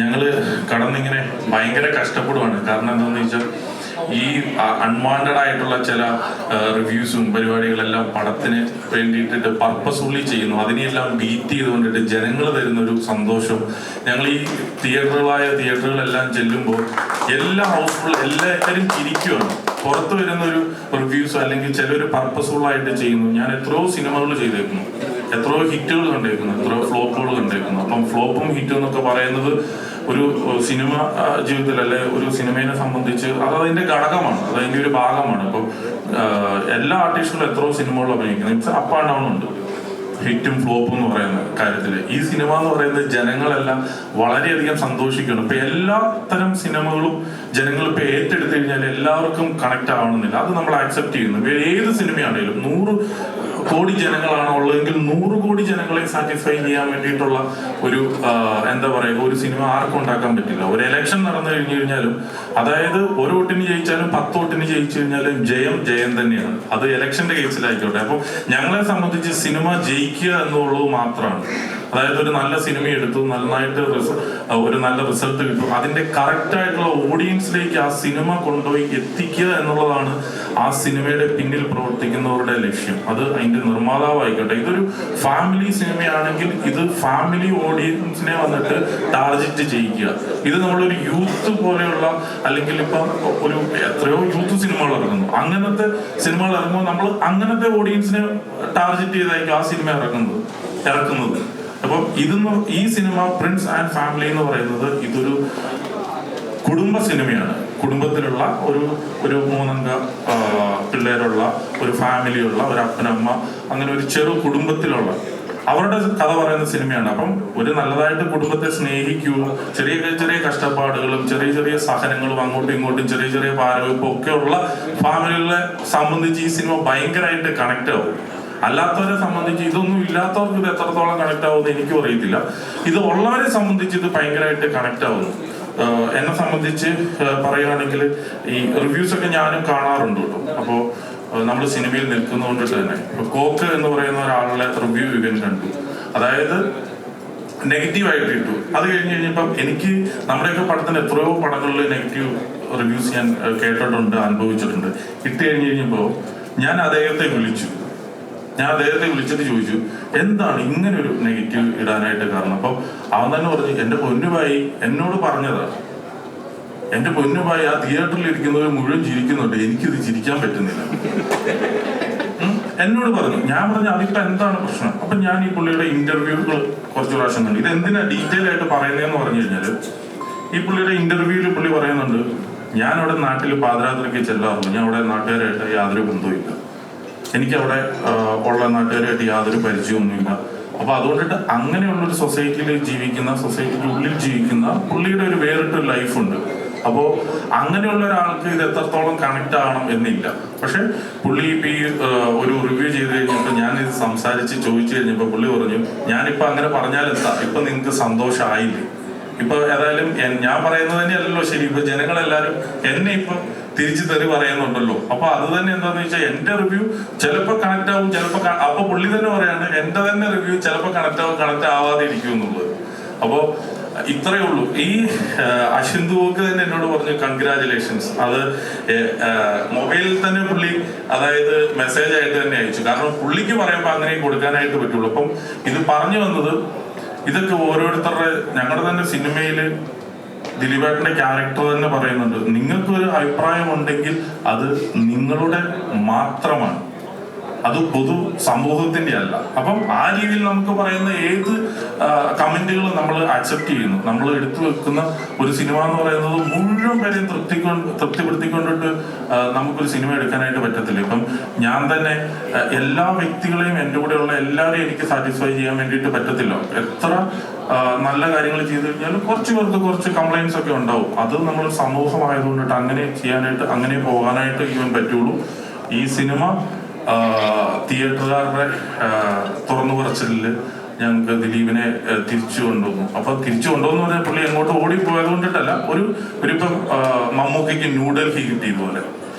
ഞങ്ങൾ കടന്നിങ്ങനെ ഭയങ്കര കഷ്ടപ്പെടുവാണ്. കാരണം എന്താണെന്ന് വെച്ചാൽ ഈ അൺവാണ്ടഡ് ആയിട്ടുള്ള ചില റിവ്യൂസും പരിപാടികളെല്ലാം പടത്തിന് വേണ്ടിയിട്ട് പർപ്പസ്ഫുള്ളി ചെയ്യുന്നു. അതിനെല്ലാം ബീറ്റ് ചെയ്തുകൊണ്ടിട്ട് ജനങ്ങൾ തരുന്നൊരു സന്തോഷം. ഞങ്ങൾ ഈ തിയേറ്ററുകളെല്ലാം ചെല്ലുമ്പോൾ എല്ലാ ഹൗസ്ഫുൾ എല്ലാവരും ചിരിക്കുകയാണ്. പുറത്ത് വരുന്നൊരു റിവ്യൂസ് അല്ലെങ്കിൽ ചിലർ പർപ്പസ്ഫുള്ളായിട്ട് ചെയ്യുന്നു. ഞാൻ എത്രയോ സിനിമകൾ ചെയ്തേക്കുന്നു, എത്രയോ ഹിറ്റുകൾ കണ്ടേക്കുന്നു, എത്രയോ ഫ്ലോപ്പുകൾ കണ്ടേക്കുന്നു. അപ്പം ഫ്ലോപ്പും ഹിറ്റും എന്നൊക്കെ പറയുന്നത് ഒരു സിനിമ ജീവിതത്തിൽ, അല്ലെ ഒരു സിനിമയെ സംബന്ധിച്ച് അത് അതിന്റെ ഘടകമാണ്, അത് അതിന്റെ ഒരു ഭാഗമാണ്. ഇപ്പം എല്ലാ ആർട്ടിസ്റ്റുകളും എത്രയോ സിനിമകൾ അഭിനയിക്കുന്നു. ഇറ്റ്സ് അപ്പ് ആൻഡ് ഡൗൺ ഉണ്ട് ഹിറ്റും ഫ്ലോപ്പും എന്ന് പറയുന്ന കാര്യത്തിൽ. ഈ സിനിമ എന്ന് പറയുന്നത് ജനങ്ങളെല്ലാം വളരെയധികം സന്തോഷിക്കണം. ഇപ്പൊ എല്ലാ തരം സിനിമകളും ജനങ്ങൾ ഇപ്പൊ ഏറ്റെടുത്തു കഴിഞ്ഞാൽ എല്ലാവർക്കും കണക്ട് ആവണമെന്നില്ല. അത് നമ്മൾ ആക്സെപ്റ്റ് ചെയ്യുന്നു. ഏത് സിനിമയാണെങ്കിലും 100 കോടി ജനങ്ങളാണ് ഉള്ളതെങ്കിൽ 100 കോടി ജനങ്ങളെ സാറ്റിസ്ഫൈ ചെയ്യാൻ വേണ്ടിയിട്ടുള്ള ഒരു എന്താ പറയുക, ഒരു സിനിമ ആർക്കും ഉണ്ടാക്കാൻ പറ്റില്ല. ഒരു എലക്ഷൻ നടന്നു കഴിഞ്ഞു കഴിഞ്ഞാലും, അതായത് ഒരു വോട്ടിന് ജയിച്ചാലും 10 വോട്ടിന് ജയിച്ചു കഴിഞ്ഞാലും ജയം തന്നെയാണ്. അത് എലക്ഷന്റെ കേസിലായിക്കോട്ടെ. അപ്പം ഞങ്ങളെ സംബന്ധിച്ച് സിനിമ ജയിക്കുക എന്നുള്ളത് മാത്രമാണ്. അതായത് ഒരു നല്ല സിനിമ എടുത്തു, നന്നായിട്ട് ഒരു നല്ല റിസൾട്ട് കിട്ടും, അതിന്റെ കറക്റ്റ് ആയിട്ടുള്ള ഓഡിയൻസിലേക്ക് ആ സിനിമ കൊണ്ടുപോയി എത്തിക്കുക എന്നുള്ളതാണ് ആ സിനിമയുടെ പിന്നിൽ പ്രവർത്തിക്കുന്നവരുടെ ലക്ഷ്യം. അത് അതിന്റെ നിർമ്മാതാവായിക്കോട്ടെ. ഇതൊരു ഫാമിലി സിനിമയാണെങ്കിൽ ഇത് ഫാമിലി ഓഡിയൻസിനെ വന്നിട്ട് ടാർഗറ്റ് ചെയ്യിക്കുക. ഇത് നമ്മളൊരു യൂത്ത് പോലെയുള്ള, അല്ലെങ്കിൽ ഇപ്പം ഒരു എത്രയോ യൂത്ത് സിനിമകൾ ഇറങ്ങുന്നു. അങ്ങനത്തെ സിനിമകൾ ഇറങ്ങുമ്പോൾ നമ്മൾ അങ്ങനത്തെ ഓഡിയൻസിനെ ടാർഗറ്റ് ചെയ്തായിരിക്കും ആ സിനിമ ഇറക്കുന്നത്. അപ്പം ഈ സിനിമ പ്രിൻസ് ആൻഡ് ഫാമിലി എന്ന് പറയുന്നത് ഇതൊരു കുടുംബ സിനിമയാണ്. കുടുംബത്തിലുള്ള ഒരു 3 അംഗ പിള്ളേരുള്ള ഒരു ഫാമിലിയുള്ള ഒരു അപ്പനമ്മ, അങ്ങനെ ഒരു ചെറു കുടുംബത്തിലുള്ള അവരുടെ കഥ പറയുന്ന സിനിമയാണ്. അപ്പം ഒരു നല്ലതായിട്ട് കുടുംബത്തെ സ്നേഹിക്കുക, ചെറിയ ചെറിയ കഷ്ടപ്പാടുകളും ചെറിയ സഹനങ്ങളും അങ്ങോട്ടും ഇങ്ങോട്ടും ചെറിയ പാരവെപ്പും ഒക്കെ ഉള്ള ഫാമിലികളെ സംബന്ധിച്ച് ഈ സിനിമ ഭയങ്കരമായിട്ട് കണക്ട് ആവും. അല്ലാത്തവരെ സംബന്ധിച്ച്, ഇതൊന്നും ഇല്ലാത്തവർക്ക് ഇത് എത്രത്തോളം കണക്ട് ആവുമെന്ന് എനിക്കും അറിയത്തില്ല. ഇത് ഉള്ളവരെ സംബന്ധിച്ച് ഇത് ഭയങ്കരമായിട്ട് കണക്ട് ആവുന്നു. എന്നെ സംബന്ധിച്ച് പറയുകയാണെങ്കിൽ ഈ റിവ്യൂസ് ഒക്കെ ഞാനും കാണാറുണ്ട് കേട്ടോ. അപ്പോൾ നമ്മൾ സിനിമയിൽ നിൽക്കുന്നതുകൊണ്ട് തന്നെ കോക്ക് എന്ന് പറയുന്ന ഒരാളുടെ റിവ്യൂ ഇവൻ കണ്ടു. അതായത് നെഗറ്റീവായിട്ട് ഇട്ടു. അത് കഴിഞ്ഞപ്പം എനിക്ക് നമ്മുടെയൊക്കെ പടത്തിന് എത്രയോ പടങ്ങളിൽ നെഗറ്റീവ് റിവ്യൂസ് ഞാൻ കേട്ടിട്ടുണ്ട്, അനുഭവിച്ചിട്ടുണ്ട്. ഇട്ട് കഴിഞ്ഞപ്പോൾ ഞാൻ അദ്ദേഹത്തെ വിളിച്ചിട്ട് ചോദിച്ചു, എന്താണ് ഇങ്ങനെ ഒരു നെഗറ്റീവ് ഇടാനായിട്ട് കാരണം? അപ്പം അവൻ തന്നെ പറഞ്ഞു, എൻ്റെ പൊന്നുഭായി എന്നോട് പറഞ്ഞതാണ്, എൻ്റെ പൊന്നുഭായി ആ തിയേറ്ററിൽ ഇരിക്കുന്നവർ മുഴുവൻ ചിരിക്കുന്നുണ്ട്, എനിക്കിത് ചിരിക്കാൻ പറ്റുന്നില്ല എന്നോട് പറഞ്ഞു. ഞാൻ പറഞ്ഞു, അതിപ്പോ എന്താണ് പ്രശ്നം? അപ്പൊ ഞാൻ ഈ പുള്ളിയുടെ ഇന്റർവ്യൂകൾ കുറച്ച് പ്രാവശ്യം കണ്ടു. ഇത് എന്തിനാ ഡീറ്റെയിൽ ആയിട്ട് പറയുന്നതെന്ന് പറഞ്ഞു കഴിഞ്ഞാല്, ഈ പുള്ളിയുടെ ഇന്റർവ്യൂവിൽ പുള്ളി പറയുന്നുണ്ട്, ഞാനവിടെ നാട്ടിൽ പാതിരാത്രിക്ക് ചെല്ലാറുള്ളൂ. ഞാൻ അവിടെ നാട്ടുകാരായിട്ട് യാതൊരു ബന്ധവുമില്ല. എനിക്കവിടെ ഉള്ള നാട്ടുകാരായിട്ട് യാതൊരു പരിചയമൊന്നുമില്ല. അപ്പൊ അതുകൊണ്ടിട്ട് അങ്ങനെയുള്ളൊരു സൊസൈറ്റിയിൽ ജീവിക്കുന്ന, സൊസൈറ്റിക്ക് ഉള്ളിൽ ജീവിക്കുന്ന പുള്ളിയുടെ ഒരു വേറിട്ടൊരു ലൈഫുണ്ട്. അപ്പോൾ അങ്ങനെയുള്ള ഒരാൾക്ക് ഇത് എത്രത്തോളം കണക്ട് ആവണം എന്നില്ല. പക്ഷെ പുള്ളി ഇപ്പൊ ഈ ഒരു റിവ്യൂ ചെയ്ത് കഴിഞ്ഞപ്പോൾ ഞാനിത് സംസാരിച്ച് ചോദിച്ചു കഴിഞ്ഞപ്പോൾ പുള്ളി പറഞ്ഞു, ഞാനിപ്പോ അങ്ങനെ പറഞ്ഞാൽ എന്താ, ഇപ്പൊ നിങ്ങൾക്ക് സന്തോഷമായില്ലേ? ഇപ്പൊ ഏതായാലും ഞാൻ പറയുന്നത് തന്നെയല്ലല്ലോ ശരി. ഇപ്പൊ ജനങ്ങളെല്ലാരും എന്നെ ഇപ്പൊ തിരിച്ചു തെറി പറയുന്നുണ്ടല്ലോ. അപ്പൊ അത് തന്നെ എന്താന്ന് വെച്ചാൽ എന്റെ റിവ്യൂ ചിലപ്പോ കണക്ട് ആവും, ചിലപ്പോ അപ്പൊ പുള്ളി തന്നെ പറയാണ് എന്റെ തന്നെ റിവ്യൂ ചിലപ്പോ കണക്ട് ആവും, കണക്ട് ആവാതെ ഇരിക്കും എന്നുള്ളത്. അപ്പോ ഇത്രയേ ഉള്ളൂ. ഈ അശ്വിന്ദുവൊക്കെ തന്നെ എന്നോട് പറഞ്ഞു കൺഗ്രാജുലേഷൻസ്. അത് മൊബൈലിൽ തന്നെ പുള്ളി അതായത് മെസ്സേജ് ആയിട്ട് തന്നെ അയച്ചു. കാരണം പുള്ളിക്ക് പറയുമ്പോൾ അങ്ങനെ കൊടുക്കാനായിട്ട് പറ്റുള്ളൂ. അപ്പം ഇത് പറഞ്ഞു വന്നത് ഇതൊക്കെ ഓരോരുത്തരുടെ, ഞങ്ങളുടെ തന്നെ സിനിമയില് ദിലീപേട്ടന്റെ ക്യാരക്ടർ തന്നെ പറയുന്നുണ്ട്, നിങ്ങൾക്കൊരു അഭിപ്രായം ഉണ്ടെങ്കിൽ അത് നിങ്ങളുടെ മാത്രമാണ്, അത് പൊതു സമൂഹത്തിന്റെ അല്ല. അപ്പം ആ രീതിയിൽ നമുക്ക് പറയുന്ന ഏത് കമന്റുകളും നമ്മൾ അക്സെപ്റ്റ് ചെയ്യുന്നു. നമ്മൾ എടുത്തു വെക്കുന്ന ഒരു സിനിമ എന്ന് പറയുന്നത് മുഴുവൻ പേരെയും തൃപ്തിപ്പെടുത്തിക്കൊണ്ടിട്ട് നമുക്കൊരു സിനിമ എടുക്കാനായിട്ട് പറ്റത്തില്ല. ഇപ്പം ഞാൻ തന്നെ എല്ലാ വ്യക്തികളെയും, എൻ്റെ കൂടെയുള്ള എല്ലാവരെയും എനിക്ക് സാറ്റിസ്ഫൈ ചെയ്യാൻ വേണ്ടിയിട്ട് പറ്റത്തില്ല. എത്ര നല്ല കാര്യങ്ങൾ ചെയ്തു കഴിഞ്ഞാലും കുറച്ച് പേർക്ക് കുറച്ച് കംപ്ലൈൻസ് ഒക്കെ ഉണ്ടാവും. അത് നമ്മൾ സമൂഹമായതുകൊണ്ടിട്ട് അങ്ങനെ ചെയ്യാനായിട്ട്, അങ്ങനെ പോകാനായിട്ട് ഇവൻ പറ്റുള്ളൂ. ഈ സിനിമ തിയേറ്ററുകാരുടെ തുറന്നു പറച്ചിലില് ഞങ്ങൾക്ക് ദിലീപിനെ തിരിച്ചു കൊണ്ടുവന്നു. അപ്പൊ തിരിച്ചു കൊണ്ടുവന്നു പറഞ്ഞാൽ പുള്ളി എങ്ങോട്ട് ഓടിപ്പോയത് കൊണ്ടിട്ടല്ല, ഒരിപ്പം മമ്മൂക്കയ്ക്ക് ന്യൂഡൽഹി കിട്ടിയതുപോലെ,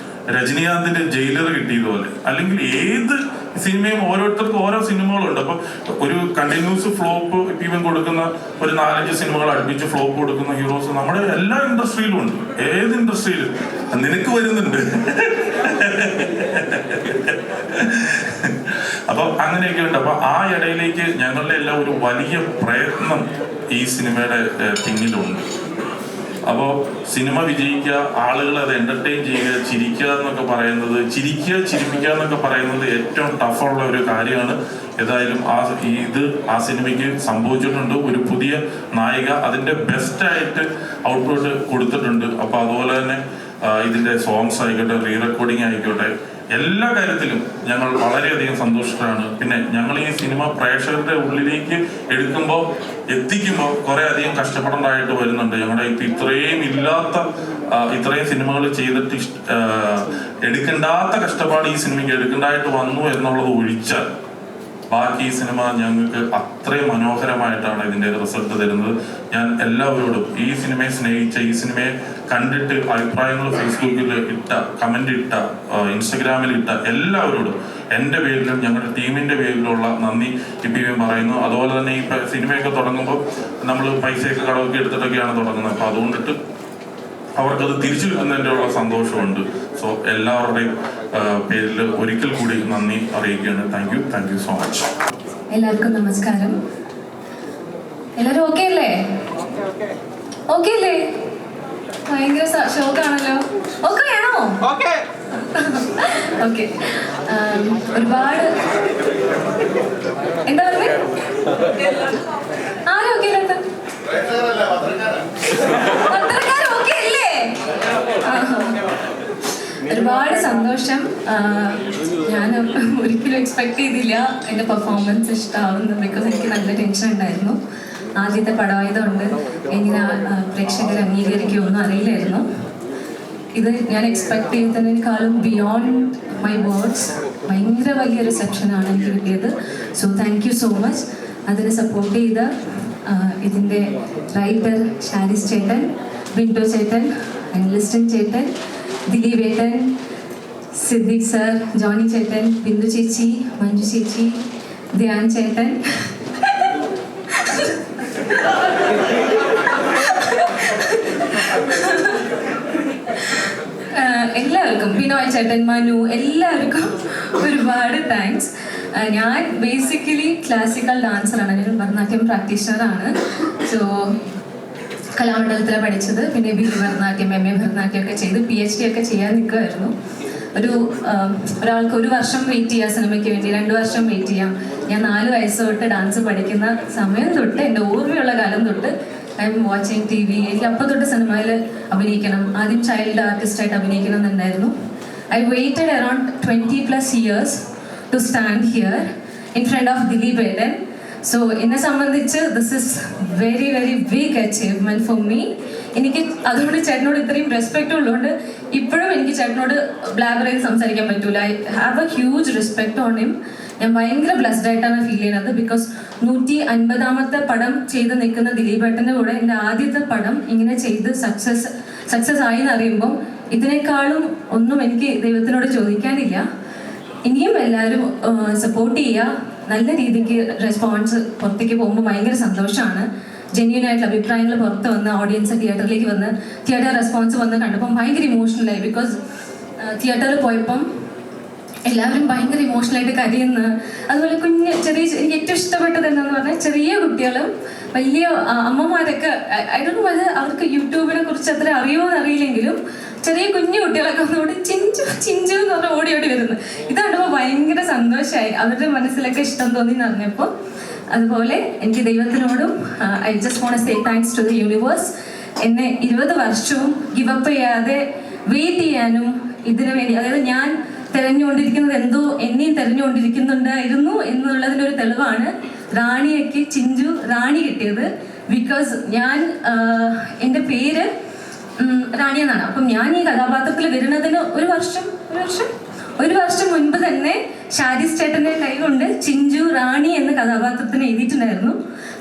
രജനീകാന്തിന്റെ ജയിലർ കിട്ടിയതുപോലെ, അല്ലെങ്കിൽ ഏത് സിനിമയും ഓരോരുത്തർക്കും ഓരോ സിനിമകളുണ്ട്. അപ്പൊ ഒരു കണ്ടിന്യൂസ് ഫ്ലോപ്പ് ഇപ്പൊ ഇവൻ കൊടുക്കുന്ന ഒരു 4-5 സിനിമകൾ അടുപ്പിച്ച് ഫ്ലോപ്പ് കൊടുക്കുന്ന ഹീറോസ് നമ്മുടെ എല്ലാ ഇൻഡസ്ട്രിയിലും ഉണ്ട്. ഏത് ഇൻഡസ്ട്രിയിലും നിനക്ക് വരുന്നുണ്ട്. അപ്പൊ അങ്ങനെയൊക്കെ ഉണ്ട്. അപ്പൊ ആ ഇടയിലേക്ക് ഞങ്ങളുടെ എല്ലാം ഒരു വലിയ പ്രയത്നം ഈ സിനിമയുടെ പിന്നിലുണ്ട്. അപ്പോൾ സിനിമ വിജയിക്കുക, ആളുകൾ അത് എന്റർടൈൻ ചെയ്യുക, ചിരിക്കുക എന്നൊക്കെ പറയുന്നത്, ചിരിപ്പിക്കുക എന്നൊക്കെ പറയുന്നത് ഏറ്റവും ടഫുള്ള ഒരു കാര്യമാണ്. ഏതായാലും ആ സിനിമയ്ക്ക് സംഭവിച്ചിട്ടുണ്ട്. ഒരു പുതിയ നായിക അതിന്റെ ബെസ്റ്റ് ആയിട്ട് ഔട്ട്പുട്ട് കൊടുത്തിട്ടുണ്ട്. അപ്പൊ അതുപോലെ തന്നെ ഇതിന്റെ സോങ്സ് ആയിക്കോട്ടെ, റീ റെക്കോർഡിങ് ആയിക്കോട്ടെ, എല്ലാ കാര്യത്തിലും ഞങ്ങൾ വളരെയധികം സന്തോഷത്തിലാണ്. പിന്നെ ഞങ്ങൾ ഈ സിനിമ പ്രേക്ഷകരുടെ ഉള്ളിലേക്ക് എത്തിക്കുമ്പോൾ കുറെ അധികം കഷ്ടപ്പെടേണ്ടതായിട്ട് വരുന്നുണ്ട്. ഞങ്ങളുടെ ഇപ്പൊ ഇത്രയും സിനിമകൾ ചെയ്തിട്ട് എടുക്കേണ്ടാത്ത കഷ്ടപ്പാട് ഈ സിനിമയ്ക്ക് എടുക്കേണ്ടതായിട്ട് വന്നു എന്നുള്ളത് ഒഴിച്ചാൽ ബാക്കി ഈ സിനിമ ഞങ്ങൾക്ക് അത്രയും മനോഹരമായിട്ടാണ് ഇതിന്റെ റിസൾട്ട് തരുന്നത്. ഞാൻ എല്ലാവരോടും ഈ സിനിമയെ സ്നേഹിച്ച, ഈ സിനിമയെ കണ്ടിട്ട് അഭിപ്രായങ്ങൾ ഫേസ്ബുക്കിൽ ഇട്ട, കമന്റ് ഇട്ട, ഇൻസ്റ്റഗ്രാമിൽ ഇട്ട എല്ലാവരോടും എൻ്റെ പേരിലും ഞങ്ങളുടെ ടീമിന്റെ പേരിലുള്ള നന്ദി ഇപ്പം പറയുന്നു. അതുപോലെ തന്നെ ഈ സിനിമയൊക്കെ തുടങ്ങുമ്പോൾ നമ്മൾ പൈസയൊക്കെ കടമൊക്കെ എടുത്തിട്ടൊക്കെയാണ് തുടങ്ങുന്നത്. അപ്പൊ അതുകൊണ്ടിട്ട് അവർക്കത് തിരിച്ചു കിട്ടുന്നതിൻ്റെ ഉള്ള സന്തോഷമുണ്ട്. സോ എല്ലാവരുടെയും പേരിൽ ഒരിക്കൽ കൂടി നന്ദി അറിയിക്കുകയാണ്. Thank you so much. എല്ലാവർക്കും നമസ്കാരം. എല്ലാവരും ഓക്കെ അല്ലേ? ഓക്കെ അല്ലേ? ഭയങ്കര ഷോക്കാണല്ലോ. ഓക്കെ ആണോ? ഓക്കെ. ഒരുപാട് എന്താ പറഞ്ഞേ? ആരും ഓക്കെ അല്ലാത്ത പത്രക്കാർ ഓക്കെ അല്ലേ? ഒരുപാട് സന്തോഷം. ഞാൻ ഒരിക്കലും എക്സ്പെക്ട് ചെയ്തില്ല എൻ്റെ പെർഫോമൻസ് ഇഷ്ടമാവുന്നത്. ബിക്കോസ് എനിക്ക് നല്ല ടെൻഷൻ ഉണ്ടായിരുന്നു. ആദ്യത്തെ പടമായതുകൊണ്ട് എങ്ങനെ പ്രേക്ഷകർ അംഗീകരിക്കുമെന്നും അറിയില്ലായിരുന്നു. ഇത് ഞാൻ എക്സ്പെക്ട് ചെയ്തതിനേക്കാളും ബിയോണ്ട് മൈ വേർഡ്സ് ഭയങ്കര വലിയ റിസെപ്ഷനാണ് എനിക്ക് കിട്ടിയത്. So thank you so much. അതിന് സപ്പോർട്ട് ചെയ്ത ഇതിൻ്റെ റൈറ്റർ ഷാരിസ് ചേട്ടൻ, വിൻഡോ ചേട്ടൻ, ലിസ്റ്റൻ ചേട്ടൻ, ദിലീപ് ഏട്ടൻ, സിദ്ദിഖ് സർ, ജോണി ചേട്ടൻ, ബിന്ദു ചേച്ചി, മഞ്ജു ചേച്ചി, ധ്യാൻ ചേട്ടൻ, എല്ലാവർക്കും, ബിനോയ് ചേട്ടൻ, മനു, എല്ലാവർക്കും ഒരുപാട് താങ്ക്സ്. ഞാൻ ബേസിക്കലി ക്ലാസിക്കൽ ഡാൻസറാണ്. ഞാനൊരു ഭരതനാട്യം പ്രാക്ടീഷണറാണ്. സോ കലാമണ്ഡലത്തിലാണ് പഠിച്ചത്. പിന്നെ ഭരതനാട്യം, MA ഭരതനാട്യം ഒക്കെ ചെയ്ത് PhD ഒക്കെ ചെയ്യാൻ നിൽക്കുമായിരുന്നു. ഒരാൾക്ക് 1 വർഷം വെയിറ്റ് ചെയ്യാം സിനിമയ്ക്ക് വേണ്ടി, 2 വർഷം വെയിറ്റ് ചെയ്യാം. ഞാൻ 4 വയസ്സ് തൊട്ട് ഡാൻസ് പഠിക്കുന്ന സമയം തൊട്ട്, എൻ്റെ ഓർമ്മയുള്ള കാലം തൊട്ട് ഐ എം വാച്ചിങ് TV. എനിക്ക് അപ്പം തൊട്ട് സിനിമയിൽ അഭിനയിക്കണം, ആദ്യം ചൈൽഡ് ആർട്ടിസ്റ്റായിട്ട് അഭിനയിക്കണം എന്നുണ്ടായിരുന്നു. I waited around 20+ years to stand here in front of Dileep ഏട്ടൻ. സോ എന്നെ സംബന്ധിച്ച് this is very very big achievement for me. എനിക്ക് അതുകൊണ്ട് ചേട്ടനോട് ഇത്രയും റെസ്പെക്റ്റ് ഉള്ളതുകൊണ്ട് ഇപ്പോഴും എനിക്ക് ചേട്ടനോട് ബ്ലാബർ ചെയ്ത് സംസാരിക്കാൻ പറ്റൂല. I have A huge respect on him. ഞാൻ ഭയങ്കര ബ്ലെസ്ഡ് ആയിട്ടാണ് ഫീൽ ചെയ്യുന്നത്. ബിക്കോസ് 150ാമത്തെ പടം ചെയ്ത് നിൽക്കുന്ന ദിലീപ് ഏട്ടൻ്റെ കൂടെ എൻ്റെ ആദ്യത്തെ പടം ഇങ്ങനെ ചെയ്ത് സക്സസ് ആയി എന്നറിയുമ്പം ഇതിനേക്കാളും ഒന്നും എനിക്ക് ദൈവത്തിനോട് ചോദിക്കാനില്ല. ഇനിയും എല്ലാവരും സപ്പോർട്ട് ചെയ്യുക. നല്ല രീതിക്ക് റെസ്പോൺസ് പുറത്തേക്ക് പോകുമ്പോൾ ഭയങ്കര സന്തോഷമാണ്. ജെന്യൂൻ ആയിട്ടുള്ള അഭിപ്രായങ്ങൾ പുറത്ത് വന്ന് ഓഡിയൻസ് തിയേറ്ററിലേക്ക് വന്ന് തിയേറ്റർ റെസ്പോൺസ് വന്ന് കണ്ടപ്പം ഭയങ്കര ഇമോഷണലായി. ബിക്കോസ് തിയേറ്ററിൽ പോയപ്പം എല്ലാവരും ഭയങ്കര ഇമോഷണലായിട്ട് കരയുന്നു. അതുപോലെ ചെറിയ എനിക്ക് ഏറ്റവും ഇഷ്ടപ്പെട്ടത് എന്താണെന്ന് പറഞ്ഞാൽ ചെറിയ കുട്ടികളും വലിയ അമ്മമാരൊക്കെ ഐ ഡോണ്ട് നോ അത് അവർക്ക് യൂട്യൂബിനെ കുറിച്ച് അത്ര അറിയുമോ അറിയില്ലെങ്കിലും ചെറിയ കുഞ്ഞു കുട്ടികളൊക്കെ ഒന്നുകൂടി ചിഞ്ചു ചിഞ്ചു എന്ന് പറഞ്ഞാൽ ഓടി വരുന്നു. ഇത് കണ്ടപ്പോൾ ഭയങ്കര സന്തോഷമായി. അവരുടെ മനസ്സിലൊക്കെ ഇഷ്ടം തോന്നി എന്ന് പറഞ്ഞപ്പോൾ അതുപോലെ എനിക്ക് ദൈവത്തിനോടും I just want to say thanks to the universe. എന്നെ 20 വർഷവും ഗിവപ്പ് ചെയ്യാതെ വെയിറ്റ് ചെയ്യാനും ഇതിനു വേണ്ടി, അതായത് ഞാൻ തിരഞ്ഞുകൊണ്ടിരിക്കുന്നത് എന്തോ എന്നെയും തിരഞ്ഞുകൊണ്ടിരിക്കുന്നുണ്ടായിരുന്നു എന്നുള്ളതിൻ്റെ ഒരു തെളിവാണ് റാണിയൊക്കെ ചിഞ്ചു റാണി കിട്ടിയത്. ബിക്കോസ് ഞാൻ എൻ്റെ പേര് റാണി എന്നാണ്. അപ്പം ഞാൻ ഈ കഥാപാത്രത്തിൽ വരുന്നതിന് ഒരു വർഷം മുൻപ് തന്നെ ഷാരിസ് ചേട്ടൻ്റെ കൈ കൊണ്ട് ചിഞ്ചു റാണി എന്ന കഥാപാത്രത്തിന് എഴുതിയിട്ടുണ്ടായിരുന്നു.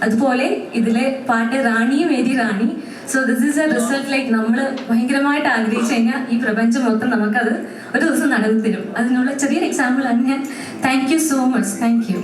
അതുപോലെ ഇതിലെ പാട്ട് റാണിയും എഴുതി Rani. So this is a result like നമ്മൾ ഭയങ്കരമായിട്ട് ആഗ്രഹിച്ചു കഴിഞ്ഞാൽ ഈ പ്രപഞ്ചം മൊത്തം നമുക്കത് ഒരു ദിവസം നടത്തി തരും. അതിനുള്ള ചെറിയൊരു എക്സാമ്പിളാണ് ഞാൻ. Thank you so much. Thank you.